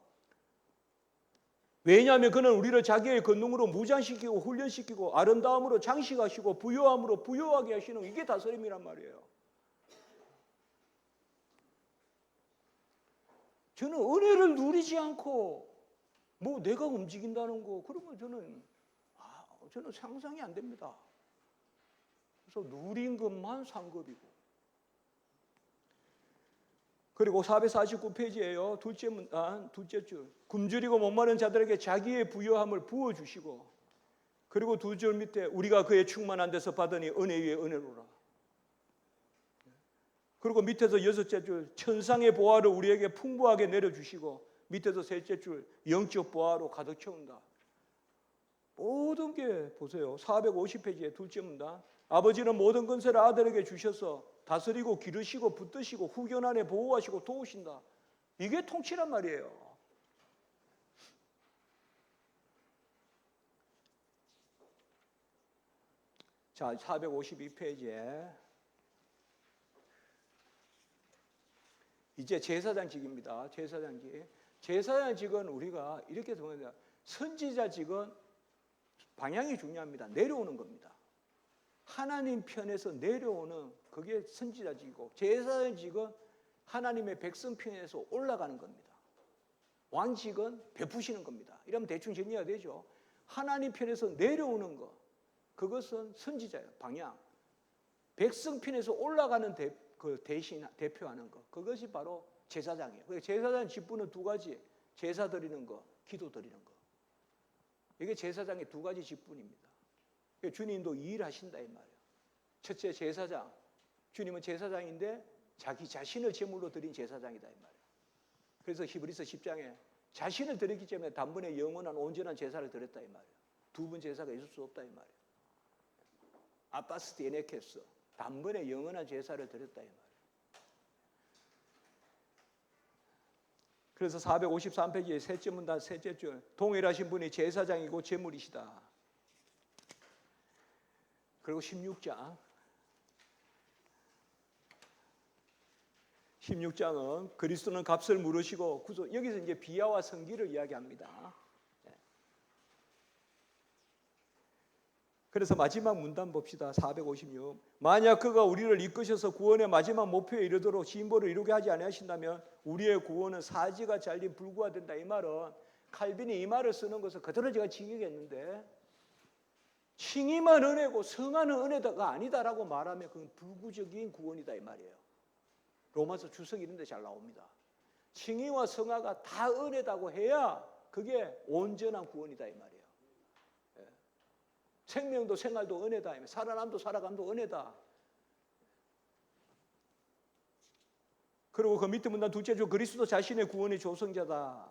S1: 왜냐하면 그는 우리를 자기의 권능으로 무장시키고 훈련시키고 아름다움으로 장식하시고 부요함으로 부요하게 하시는 이게 다스림이란 말이에요. 저는 은혜를 누리지 않고 뭐 내가 움직인다는 거 그러면 저는 상상이 안 됩니다. 그래서 누린 것만 상급이고. 그리고 449페이지에요. 둘째 줄. 굶주리고 목마른 자들에게 자기의 부요함을 부어주시고 그리고 두 줄 밑에 우리가 그의 충만한 데서 받으니 은혜 위에 은혜로라. 그리고 밑에서 여섯째 줄 천상의 보화를 우리에게 풍부하게 내려주시고 밑에서 셋째 줄 영적 보화로 가득 채운다. 모든 게 보세요. 450페이지에 둘째 문단 아버지는 모든 권세를 아들에게 주셔서 다스리고 기르시고 붙드시고 후견 안에 보호하시고 도우신다. 이게 통치란 말이에요. 자, 452페이지에 이제 제사장직입니다. 제사장직. 제사장직은 우리가 이렇게 생각합니다. 선지자직은 방향이 중요합니다. 내려오는 겁니다. 하나님 편에서 내려오는 그게 선지자직이고, 제사장직은 하나님의 백성 편에서 올라가는 겁니다. 왕직은 베푸시는 겁니다. 이러면 대충 정리가 되죠. 하나님 편에서 내려오는 것, 그것은 선지자예요. 방향. 백성 편에서 올라가는 대신 대표하는 것, 그것이 바로 제사장이에요. 제사장 직분은 두 가지. 제사 드리는 거, 기도 드리는 거. 이게 제사장의 두 가지 직분입니다. 주님도 이 일을 하신다 이 말이에요. 첫째, 제사장. 주님은 제사장인데 자기 자신을 제물로 드린 제사장이다 이 말이에요. 그래서 히브리서 10장에 자신을 드렸기 때문에 단번에 영원한 온전한 제사를 드렸다 이 말이에요. 두 번 제사가 있을 수 없다 이 말이에요. 아빠스 디에네케스, 단번에 영원한 제사를 드렸다 이 말이에요. 그래서 453페이지의 셋째 문단 셋째 줄, 동일하신 분이 제사장이고 제물이시다. 그리고 16장은 그리스도는 값을 물으시고 구속, 여기서 이제 비하와 성기를 이야기합니다. 그래서 마지막 문단 봅시다. 456. 만약 그가 우리를 이끄셔서 구원의 마지막 목표에 이르도록 진보를 이루게 하지 아니하신다면 우리의 구원은 사지가 잘린 불구가 된다. 이 말은 칼빈이 이 말을 쓰는 것을 그대로 제가 징역했는데, 칭의만 은혜고 성화는 은혜가 아니다라고 말하면 그건 불구적인 구원이다 이 말이에요. 로마서 주석 이런 데 잘 나옵니다. 칭의와 성화가 다 은혜다고 해야 그게 온전한 구원이다 이 말이에요. 생명도 생활도 은혜다. 살아남도 살아감도 은혜다. 그리고 그 밑에 문단 둘째 줄, 그리스도 자신의 구원의 조성자다.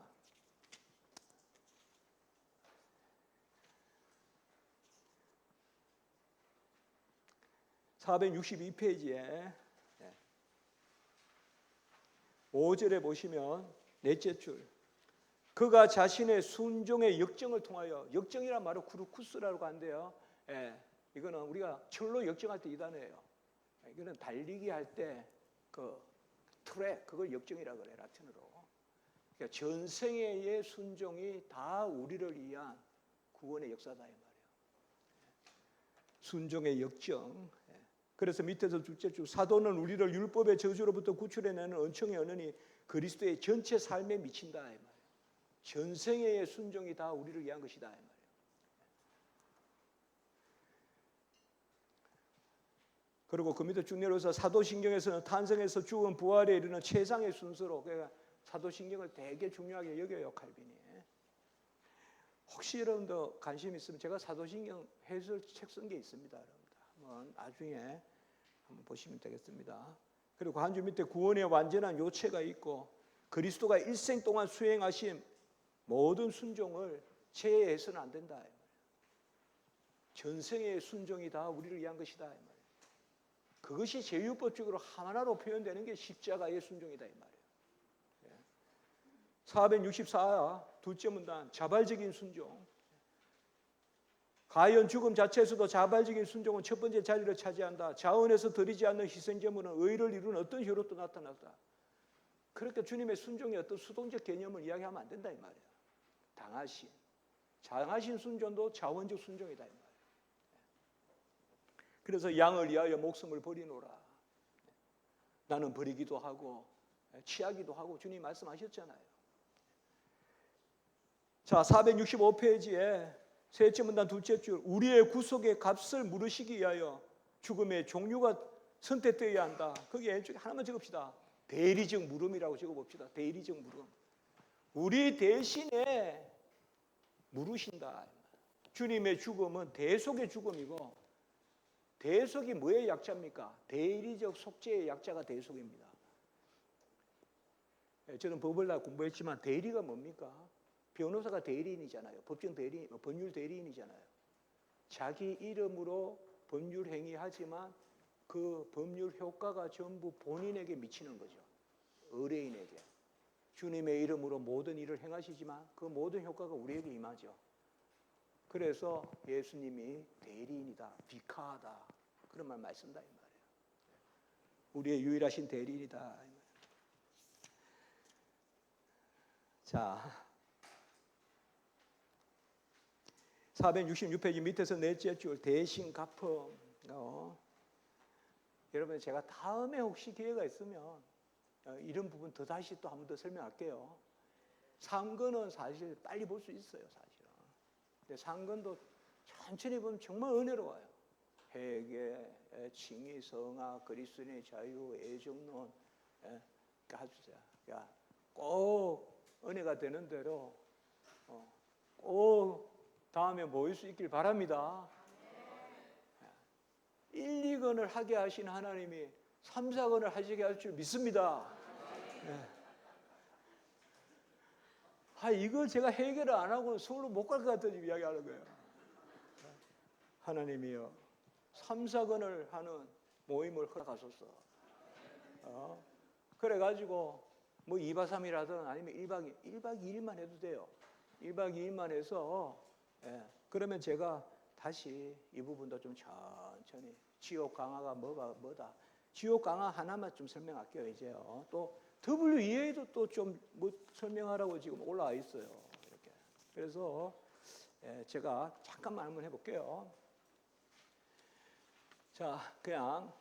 S1: 462페이지에 5절에 보시면 넷째 줄, 그가 자신의 순종의 역정을 통하여, 역정이란 말은 쿠르쿠스라고 하는데요. 이거는 우리가 철로 역정할 때 이 단어예요. 이거는 달리기 할 때 그 트랙, 그걸 역정이라고 그래, 라틴어로. 그러니까 전생애의 순종이 다 우리를 위한 구원의 역사다 이 말이에요. 순종의 역정. 그래서 밑에서 둘째 줄, 사도는 우리를 율법의 저주로부터 구출해내는 은총의 언은이 그리스도의 전체 삶에 미친다 이 말이에요. 전생애의 순종이 다 우리를 위한 것이다 이 말이에요. 그리고 그 밑에 쭉 내려서 사도신경에서는 탄생에서 죽은 부활에 이르는 최상의 순서로, 그러니까 사도신경을 되게 중요하게 여겨요 칼빈이. 혹시 여러분도 관심 있으면 제가 사도신경 해설책 쓴 게 있습니다. 여러분들 한번 나중에 한번 보시면 되겠습니다. 그리고 한 줄 밑에 구원의 완전한 요체가 있고, 그리스도가 일생 동안 수행하신 모든 순종을 제해해서는 안 된다. 전생의 순종이 다 우리를 위한 것이다. 그것이 제율법적으로 하나로 표현되는 게 십자가의 순종이다. 이 말이에요. 464 둘째 문단, 자발적인 순종. 가연 죽음 자체에서도 자발적인 순종은 첫 번째 자리를 차지한다. 자원에서 드리지 않는 희생제물은 의를 이루는 어떤 효력도 나타났다. 그러니까 주님의 순종의 어떤 수동적 개념을 이야기하면 안 된다 이 말이에요. 장하신 순종도 자원적 순종이다 이 말이에요. 그래서 양을 위하여 목숨을 버리노라. 나는 버리기도 하고 취하기도 하고 주님 말씀하셨잖아요. 자, 465페이지에 셋째 문단 둘째 줄, 우리의 구속의 값을 물으시기 위하여 죽음의 종류가 선택되어야 한다. 거기 왼쪽에 하나만 적읍시다. 대리적 물음이라고 적어봅시다. 대리적 물음. 우리 대신에 물으신다. 주님의 죽음은 대속의 죽음이고, 대속이 뭐의 약자입니까? 대리적 속죄의 약자가 대속입니다. 저는 법을 다 공부했지만 대리가 뭡니까? 변호사가 대리인이잖아요. 법정 대리인, 법률 대리인이잖아요. 자기 이름으로 법률 행위하지만 그 법률 효과가 전부 본인에게 미치는 거죠. 의뢰인에게. 주님의 이름으로 모든 일을 행하시지만 그 모든 효과가 우리에게 임하죠. 그래서 예수님이 대리인이다, 비카하다, 그런 말 말씀다 이 말이에요. 우리의 유일하신 대리인이다. 자, 466페이지 밑에서 넷째 줄 대신 갚음. 여러분 제가 다음에 혹시 기회가 있으면 이런 부분 더 다시 또 한 번 더 설명할게요. 상근은 사실 빨리 볼 수 있어요, 사실은. 근데 상근도 천천히 보면 정말 은혜로워요. 회개, 칭의, 성화, 그리스도인의 자유, 애정론, 가주자. 꼭 은혜가 되는 대로 꼭 다음에 모일 수 있길 바랍니다. 1, 2건을 하게 하신 하나님이 3, 4건을 하시게 할 줄 믿습니다. 이거 제가 해결을 안 하고 서울로 못 갈 것 같다는 이야기하는 거예요. 하나님이요, 3, 4건을 하는 모임을 허락하소서. 그래가지고 뭐 2박 3일 하든 아니면 1박 2일만 해도 돼요. 1박 2일만 해서 그러면 제가 다시 이 부분도 좀 천천히 지옥 강화가 뭐다. 지옥 강화 하나만 좀 설명할게요. 이제요. 또 WEA도 또 좀 뭐 설명하라고 지금 올라와 있어요. 이렇게. 그래서 제가 잠깐만 한번 해볼게요. 자, 그냥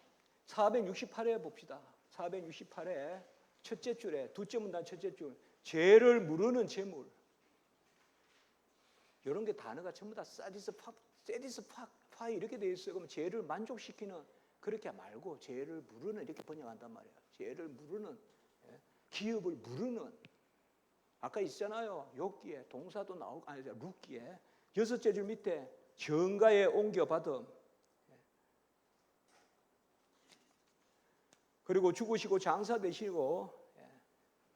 S1: 468회 봅시다. 468회 첫째 줄에 두째 문단 첫째 줄, 죄를 무르는 재물. 이런 게 단어가 전부 다 세디스파이 이렇게 되어 있어요. 그럼 죄를 만족시키는 그렇게 말고 죄를 무르는 이렇게 번역한단 말이에요. 죄를 무르는, 기업을 무르는. 아까 있잖아요. 욥기에 동사도 나오고 룻기에 여섯째 줄 밑에 정가에 옮겨받음. 그리고 죽으시고 장사 되시고,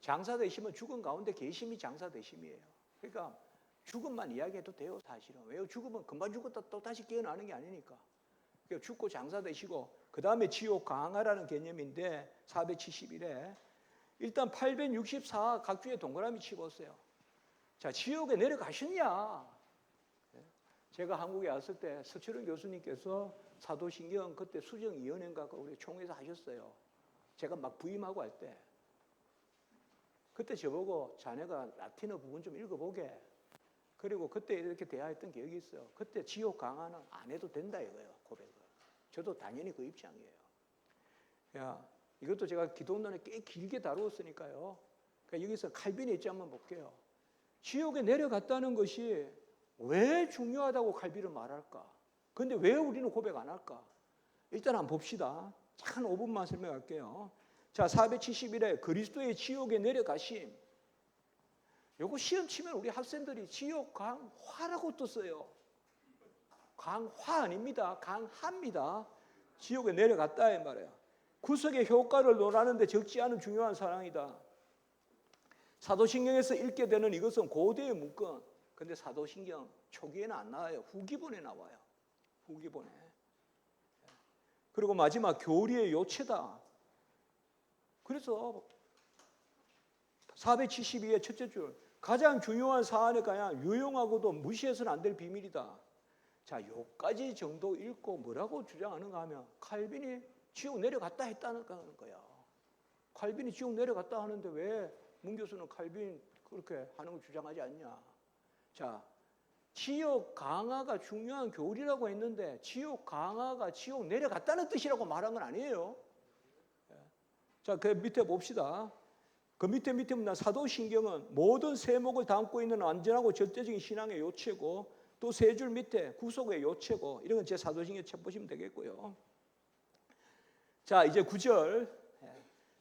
S1: 장사 되시면 죽은 가운데 계심이 장사 되심이에요. 그러니까 죽음만 이야기해도 돼요, 사실은. 왜요? 죽으면 금방 죽었다 또 다시 깨어나는 게 아니니까. 그러니까 죽고 장사 되시고, 그 다음에 지옥 강하라는 개념인데 471에 일단 864 각주에 동그라미 치고있어요. 자, 지옥에 내려가셨냐? 제가 한국에 왔을 때 서철원 교수님께서 사도신경 그때 수정위원회인가 우리 총회에서 하셨어요. 제가 막 부임하고 할 때. 그때 저보고 자네가 라틴어 부분 좀 읽어보게. 그리고 그때 이렇게 대화했던 기억이 있어요. 그때 지옥 강화는 안 해도 된다 이거예요, 고백을. 저도 당연히 그 입장이에요. 이것도 제가 기독론에 꽤 길게 다루었으니까요. 그러니까 여기서 칼빈의 입장 한번 볼게요. 지옥에 내려갔다는 것이 왜 중요하다고 칼빈은 말할까? 그런데 왜 우리는 고백 안 할까? 일단 한번 봅시다. 한 5분만 설명할게요. 자, 471에 그리스도의 지옥에 내려가심. 요거 시험 치면 우리 학생들이 지옥 강화라고 떴어요. 강화 아닙니다. 강합니다. 지옥에 내려갔다 이 말이에요. 구속의 효과를 논하는데 적지 않은 중요한 사랑이다. 사도신경에서 읽게 되는 이것은 고대의 문건. 근데 사도신경 초기에는 안 나와요. 후기본에 나와요. 후기본에. 그리고 마지막 교리의 요체다. 그래서 472의 첫째 줄, 가장 중요한 사안에 관한 유용하고도 무시해서는 안 될 비밀이다. 자, 요까지 정도 읽고 뭐라고 주장하는가 하면 칼빈이 지옥 내려갔다 했다는 거야. 칼빈이 지옥 내려갔다 하는데 왜 문 교수는 칼빈 그렇게 하는 걸 주장하지 않냐. 자, 지옥 강화가 중요한 교리라고 했는데 지옥 강화가 지옥 내려갔다는 뜻이라고 말한 건 아니에요. 자, 그 밑에 봅시다. 그 밑에 보면 사도신경은 모든 세목을 담고 있는 완전하고 절대적인 신앙의 요체고 또 세 줄 밑에 구속의 요체고 이런 건 제 사도신경 책 보시면 되겠고요. 자, 이제 9절.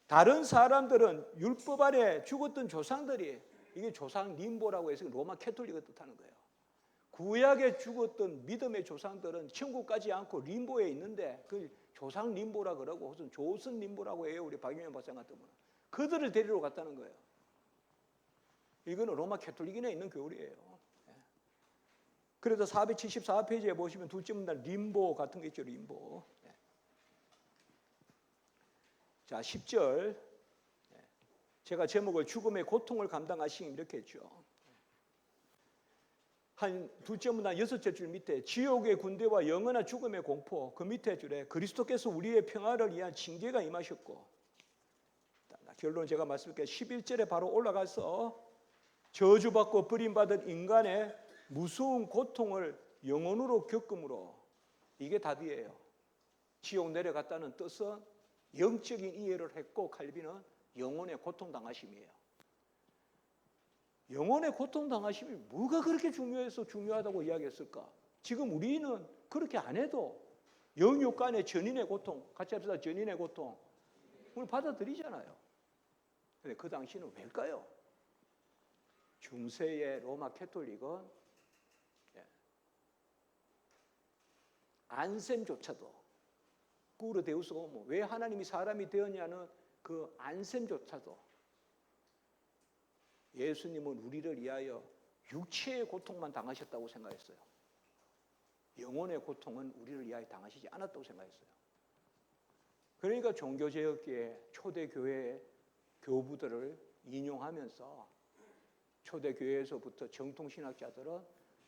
S1: 다른 사람들은 율법 아래 죽었던 조상들이 이게 조상 림보라고 해서 로마 캐톨릭을 뜻하는 거예요. 구약에 죽었던 믿음의 조상들은 천국 가지 않고 림보에 있는데 그 조상 림보라 그러고 무슨 조선 림보라고 해요. 우리 박용현 박사 같은 분은. 그들을 데리러 갔다는 거예요. 이거는 로마 캐톨릭인에 있는 교리예요. 그래서 474페이지에 보시면 둘째 문단 림보 같은 게 있죠. 림보. 자, 10절. 제가 제목을 죽음의 고통을 감당하심 이렇게 했죠. 한 둘째 문단 여섯째 줄 밑에 지옥의 군대와 영원한 죽음의 공포, 그 밑에 줄에 그리스도께서 우리의 평화를 위한 징계가 임하셨고, 결론 제가 말씀드릴게요. 11절에 바로 올라가서 저주받고 버림받은 인간의 무서운 고통을 영혼으로 겪음으로 이게 답이에요. 지옥 내려갔다는 뜻은 영적인 이해를 했고 칼빈은 영혼의 고통당하심이에요. 영혼의 고통당하심이 뭐가 그렇게 중요해서 중요하다고 이야기했을까? 지금 우리는 그렇게 안 해도 영육 간의 전인의 고통, 같이 합시다. 전인의 고통 오늘 받아들이잖아요. 근데 그 당시는 왜일까요? 중세의 로마 캐톨릭은 안셈조차도 꾸르 데우스 호모, 왜 하나님이 사람이 되었냐는 그 안셈조차도 예수님은 우리를 위하여 육체의 고통만 당하셨다고 생각했어요. 영혼의 고통은 우리를 위하여 당하시지 않았다고 생각했어요. 그러니까 종교개혁기에 초대교회 교부들을 인용하면서 초대교회에서부터 정통신학자들은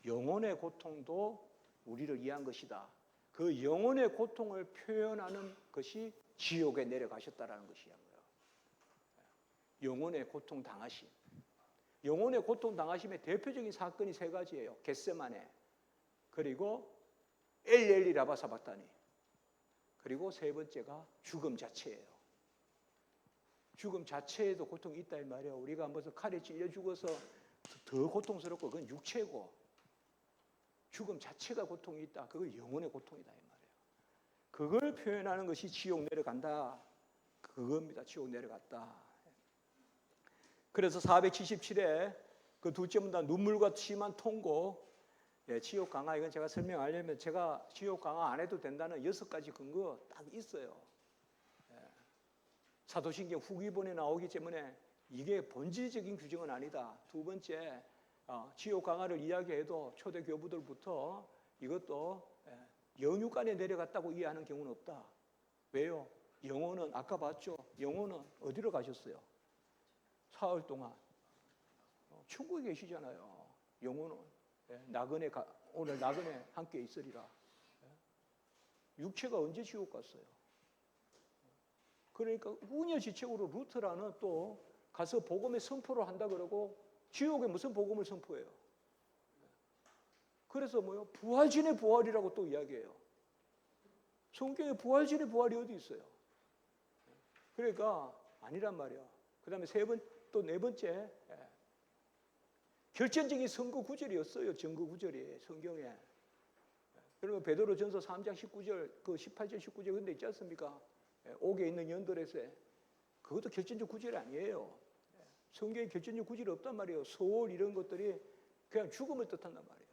S1: 영혼의 고통도 우리를 위한 것이다. 그 영혼의 고통을 표현하는 것이 지옥에 내려가셨다라는 것이야. 영혼의 고통 당하심. 영혼의 고통 당하심의 대표적인 사건이 세 가지예요. 겟세마네, 그리고 엘리 라바 사박다니, 그리고 세 번째가 죽음 자체예요. 죽음 자체에도 고통이 있다 이 말이에요. 우리가 무슨 칼에 찔려 죽어서 더 고통스럽고 그건 육체고, 죽음 자체가 고통이 있다. 그건 영혼의 고통이다 이 말이에요. 그걸 표현하는 것이 지옥 내려간다. 그겁니다. 지옥 내려갔다. 그래서 477에 그 둘째 문단 눈물과 심한 통고, 지옥 강화, 이건 제가 설명하려면 제가 지옥 강화 안 해도 된다는 6가지 근거 딱 있어요. 사도신경 후기본에 나오기 때문에 이게 본질적인 규정은 아니다. 두 번째, 지옥 강화를 이야기해도 초대 교부들부터 이것도 영육간에 내려갔다고 이해하는 경우는 없다. 왜요? 영혼은 아까 봤죠? 영혼은 어디로 가셨어요? 사흘 동안 천국에 계시잖아요. 영혼은 나그네 오늘 나그네 함께 있으리라. 육체가 언제 지옥 갔어요? 그러니까 운여지책으로 루터라는 또 가서 복음의 선포를 한다 그러고 지옥에 무슨 복음을 선포해요? 그래서 뭐요? 부활진의 부활이라고 또 이야기해요. 성경에 부활진의 부활이 어디 있어요? 그러니까 아니란 말이야. 그 다음에 또 네 번째, 결정적인 선거 구절이었어요. 증거 구절이 성경에. 그리고 베드로전서 3장 19절, 그 18절 19절 그런 데 있지 않습니까? 옥에 있는 연돌에서 그것도 결정적 구절이 아니에요. 성경에 결정적 구절이 없단 말이에요. 소월 이런 것들이 그냥 죽음을 뜻한단 말이에요.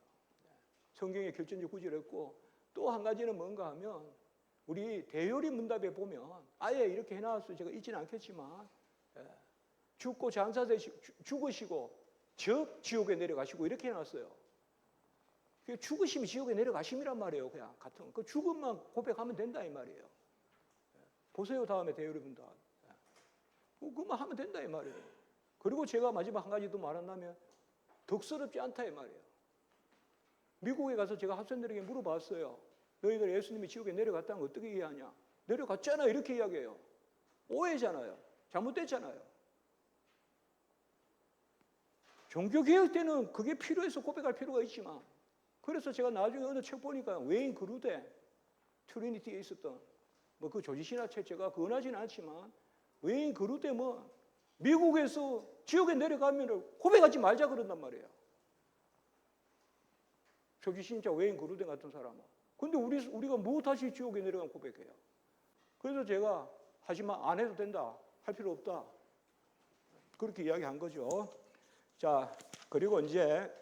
S1: 성경에 결정적 구절이 없고, 또 한 가지는 뭔가 하면 우리 대요리 문답에 보면 아예 이렇게 해놨어요. 제가 읽지는 않겠지만 죽고 장사되시 죽으시고 즉 지옥에 내려가시고 이렇게 해놨어요. 죽으시면 지옥에 내려가심이란 말이에요. 그냥 같은 그 죽음만 고백하면 된다 이 말이에요. 보세요. 다음에 대요리 문답. 그것만 하면 된다 이 말이에요. 그리고 제가 마지막 한 가지 더 말한다면 덕스럽지 않다 이 말이에요. 미국에 가서 제가 학생들에게 물어봤어요. 너희들 예수님이 지옥에 내려갔다는 거 어떻게 이해하냐? 내려갔잖아 이렇게 이야기해요. 오해잖아요. 잘못됐잖아요. 종교개혁 때는 그게 필요해서 고백할 필요가 있지만, 그래서 제가 나중에 어느 책 보니까 웨인 그루데 트리니티에 있었던 뭐 그 조지신학책 제가 권하지는 않지만 웨인 그루데 뭐 미국에서 지옥에 내려가면 고백하지 말자 그런단 말이에요. 조지신자 웨인 그루데 같은 사람은. 근데 우리가 뭐 다시 지옥에 내려가면 고백해요. 그래서 제가 하지만 안 해도 된다. 할 필요 없다. 그렇게 이야기한 거죠. 자, 그리고 이제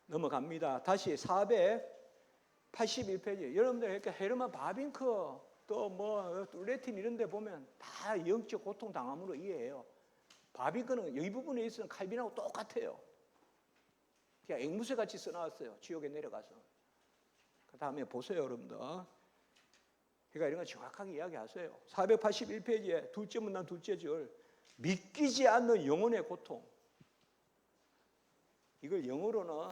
S1: 넘어갑니다. 다시 481페이지. 여러분들 이렇게 헤르만 바빙크 또 뭐 레틴 이런 데 보면 다 영적 고통 당함으로 이해해요. 바빙크는 이 부분에 있어서는 칼빈하고 똑같아요. 그냥 앵무새 같이 써놨어요. 지옥에 내려가서. 그 다음에 보세요, 여러분들. 그러니까 이런 거 정확하게 이야기하세요. 481페이지에 둘째 문단 둘째 줄. 믿기지 않는 영혼의 고통. 이걸 영어로는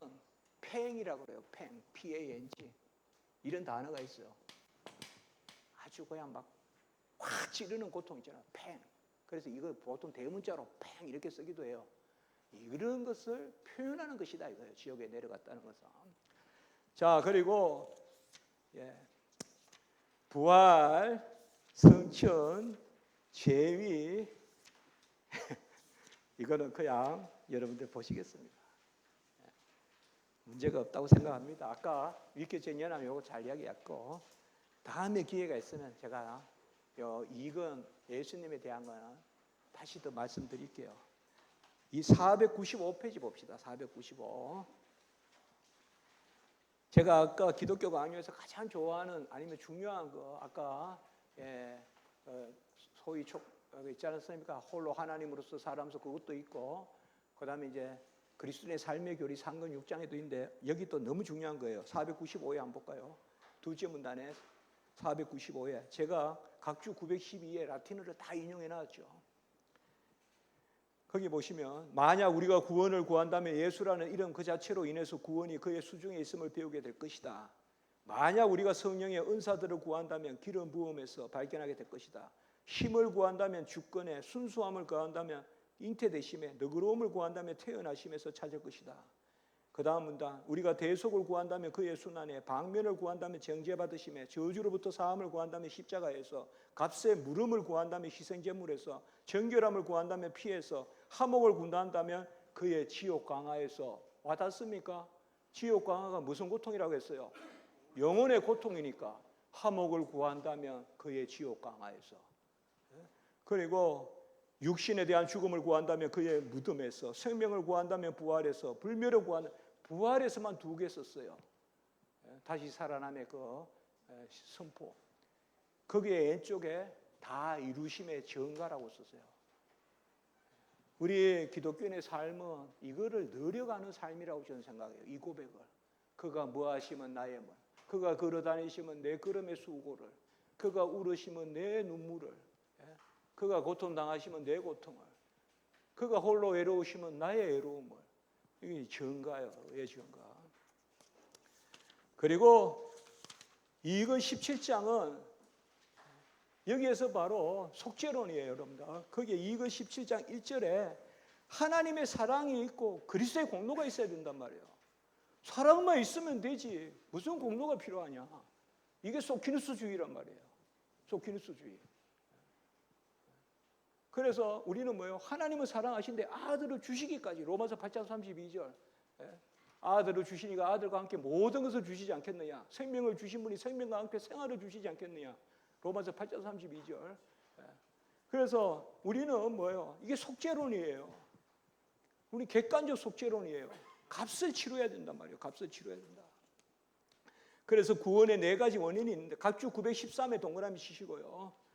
S1: 팽이라고 그래요. 팽, P-A-N-G. 이런 단어가 있어요. 아주 그냥 막 확 찌르는 고통 있잖아요. 팽. 그래서 이걸 보통 대문자로 팽 이렇게 쓰기도 해요. 이런 것을 표현하는 것이다 이거예요. 지옥에 내려갔다는 것은. 자, 그리고 부활, 성천, 제위 이거는 그냥 여러분들 보시겠습니다. 문제가 없다고 생각합니다. 아까 위켜전 연합 요거 잘 이야기했고, 다음에 기회가 있으면 제가 이건 예수님에 대한 거는 다시 더 말씀드릴게요. 이 495페이지 봅시다. 495. 제가 아까 기독교 강요에서 가장 좋아하는 아니면 중요한 거 아까 소위 있지 않았습니까? 홀로 하나님으로서 사람으로서 그것도 있고, 그다음에 이제 그리스도의 삶의 교리 3권 6장에도 있는데 여기 또 너무 중요한 거예요. 495에 한번 볼까요? 둘째 문단에 495에 제가 각주 912에 라틴어를 다 인용해 놨죠. 거기 보시면 만약 우리가 구원을 구한다면 예수라는 이름 그 자체로 인해서 구원이 그의 수중에 있음을 배우게 될 것이다. 만약 우리가 성령의 은사들을 구한다면 기름 부음에서 발견하게 될 것이다. 힘을 구한다면 주권에, 순수함을 구한다면 잉태되심에, 너그러움을 구한다면 태어나심에서 찾을 것이다. 그 다음 문단, 우리가 대속을 구한다면 그의 순환에, 방면을 구한다면 정죄받으심에, 저주로부터 사함을 구한다면 십자가에서, 값의 물음을 구한다면 희생제물에서, 정결함을 구한다면 피해서, 화목을 구한다면 그의 지옥 강화에서. 와닿습니까? 지옥 강화가 무슨 고통이라고 했어요? 영혼의 고통이니까. 화목을 구한다면 그의 지옥 강화에서. 그리고 육신에 대한 죽음을 구한다면 그의 무덤에서, 생명을 구한다면 부활에서, 불멸을 구한다면 부활에서만 2개 썼어요. 다시 살아남의 그 선포. 거기에 왼쪽에 다 이루심의 증가라고 썼어요. 우리 기독교인의 삶은 이거를 늘려가는 삶이라고 저는 생각해요. 이 고백을. 그가 뭐 하시면 나의 뭐, 그가 걸어다니시면 내 걸음의 수고를, 그가 울으시면 내 눈물을, 그가 고통당하시면 내 고통을, 그가 홀로 외로우시면 나의 외로움을. 이게 증가예요. 왜 증가? 그리고 이건 17장은 여기에서 바로 속죄론이에요, 여러분들. 거기에 이건 17장 1절에 하나님의 사랑이 있고 그리스도의 공로가 있어야 된단 말이에요. 사랑만 있으면 되지 무슨 공로가 필요하냐. 이게 소키누스주의란 말이에요. 소키누스주의. 그래서 우리는 뭐예요? 하나님은 사랑하신데 아들을 주시기까지. 로마서 8장 32절. 아들을 주시니까 아들과 함께 모든 것을 주시지 않겠느냐. 생명을 주신 분이 생명과 함께 생활을 주시지 않겠느냐. 로마서 8장 32절. 그래서 우리는 뭐예요? 이게 속죄론이에요. 우리 객관적 속죄론이에요. 값을 치러야 된단 말이에요. 값을 치러야 된다. 그래서 구원의 4가지 원인이 있는데 각주 913에 동그라미 치시고요.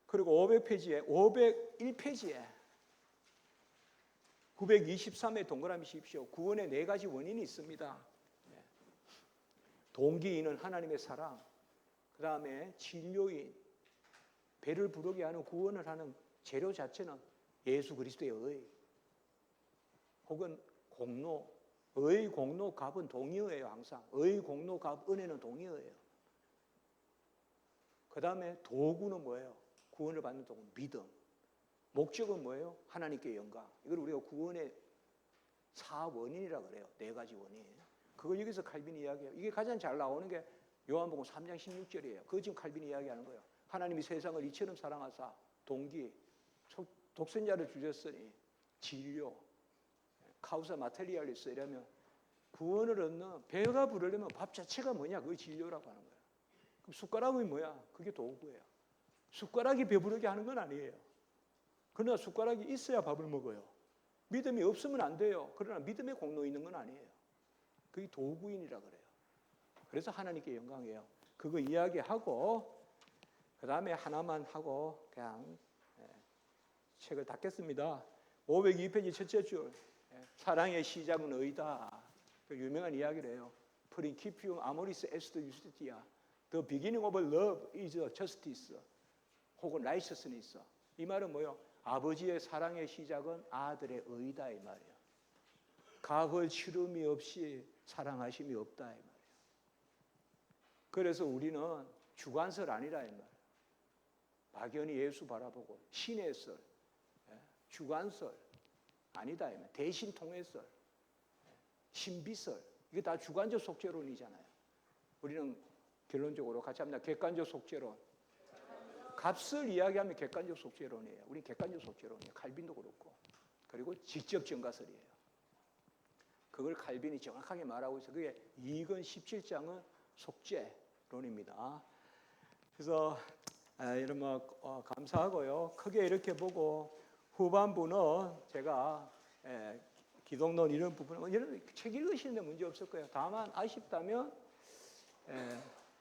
S1: 그리고 500페이지에 501페이지에 923에 동그라미 씌십시오. 구원의 4가지 원인이 있습니다. 동기인은 하나님의 사랑, 그 다음에 진료인, 배를 부르게 하는 구원을 하는 재료 자체는 예수 그리스도의 의, 혹은 공로, 의, 공로, 값은 동의어예요. 항상 의, 공로, 값, 은혜는 동의어예요. 그 다음에 도구는 뭐예요? 구원을 받는 도구, 믿음. 목적은 뭐예요? 하나님께 영광. 이걸 우리가 구원의 4원인이라고 그래요. 4가지 원인. 그걸 여기서 칼빈이 이야기해요. 이게 가장 잘 나오는 게 요한복음 3장 16절이에요. 그거 지금 칼빈이 이야기하는 거예요. 하나님이 세상을 이처럼 사랑하사 동기, 독생자를 주셨으니 진료, 카우사 마테리알리스 이라면 구원을 얻는 배가 부르려면 밥 자체가 뭐냐? 그게 진료라고 하는 거예요. 그럼 숟가락이 뭐야? 그게 도구예요. 숟가락이 배부르게 하는 건 아니에요. 그러나 숟가락이 있어야 밥을 먹어요. 믿음이 없으면 안 돼요. 그러나 믿음의 공로 있는 건 아니에요. 그게 도구인이라 그래요. 그래서 하나님께 영광이에요. 그거 이야기하고 그 다음에 하나만 하고 그냥 책을 닫겠습니다. 502페이지 첫째 줄. 사랑의 시작은 의다. 유명한 이야기를 해요. Principium amoris est justitia. The beginning of love is justice. 혹은 righteousness. 이 말은 뭐예요? 아버지의 사랑의 시작은 아들의 의다 이 말이에요. 과거 치름이 없이 사랑하심이 없다 이 말이에요. 그래서 우리는 주관설 아니라 이 말이에요. 막연히 예수 바라보고 신의 설. 주관설 아니다. 대신 통해설, 신비설 이게 다 주관적 속죄론이잖아요. 우리는 결론적으로 같이 합니다. 객관적 속죄론. 값을 이야기하면 객관적 속죄론이에요. 우리 객관적 속죄론이에요. 칼빈도 그렇고. 그리고 직접 증가설이에요. 그걸 칼빈이 정확하게 말하고 있어요. 그게 이건 17장은 속죄론입니다. 그래서 여러분 감사하고요. 크게 이렇게 보고 후반부는 제가 기독론 이런 부분은 여러분 책 읽으시는데 문제 없을 거예요. 다만 아쉽다면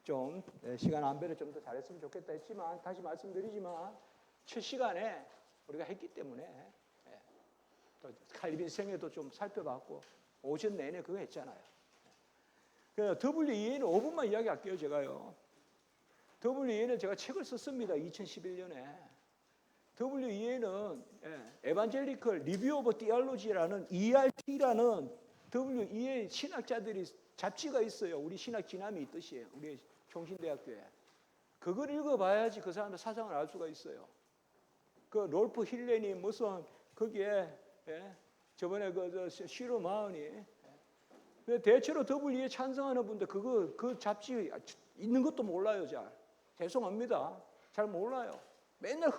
S1: 좀 시간 안배를 좀 더 잘했으면 좋겠다 했지만 다시 말씀드리지만 첫 시간에 우리가 했기 때문에 또 칼빈 생애도 좀 살펴봤고 오전 내내 그거 했잖아요. WEA는 5분만 이야기할게요. 제가요. WEA는 제가 책을 썼습니다. 2011년에. WEA는 에반젤리컬 리뷰 오브 디알로지라는 ERT라는 WEA 신학자들이 잡지가 있어요. 우리 신학 진함이 있듯이 우리 총신대학교에. 그걸 읽어봐야지 그 사람의 사상을 알 수가 있어요. 그 롤프 힐렌이 무슨 거기에 저번에 그 시로 마흔이 대체로 WEA 찬성하는 분들 그 잡지 있는 것도 몰라요. 잘 죄송합니다. 잘 몰라요. 맨날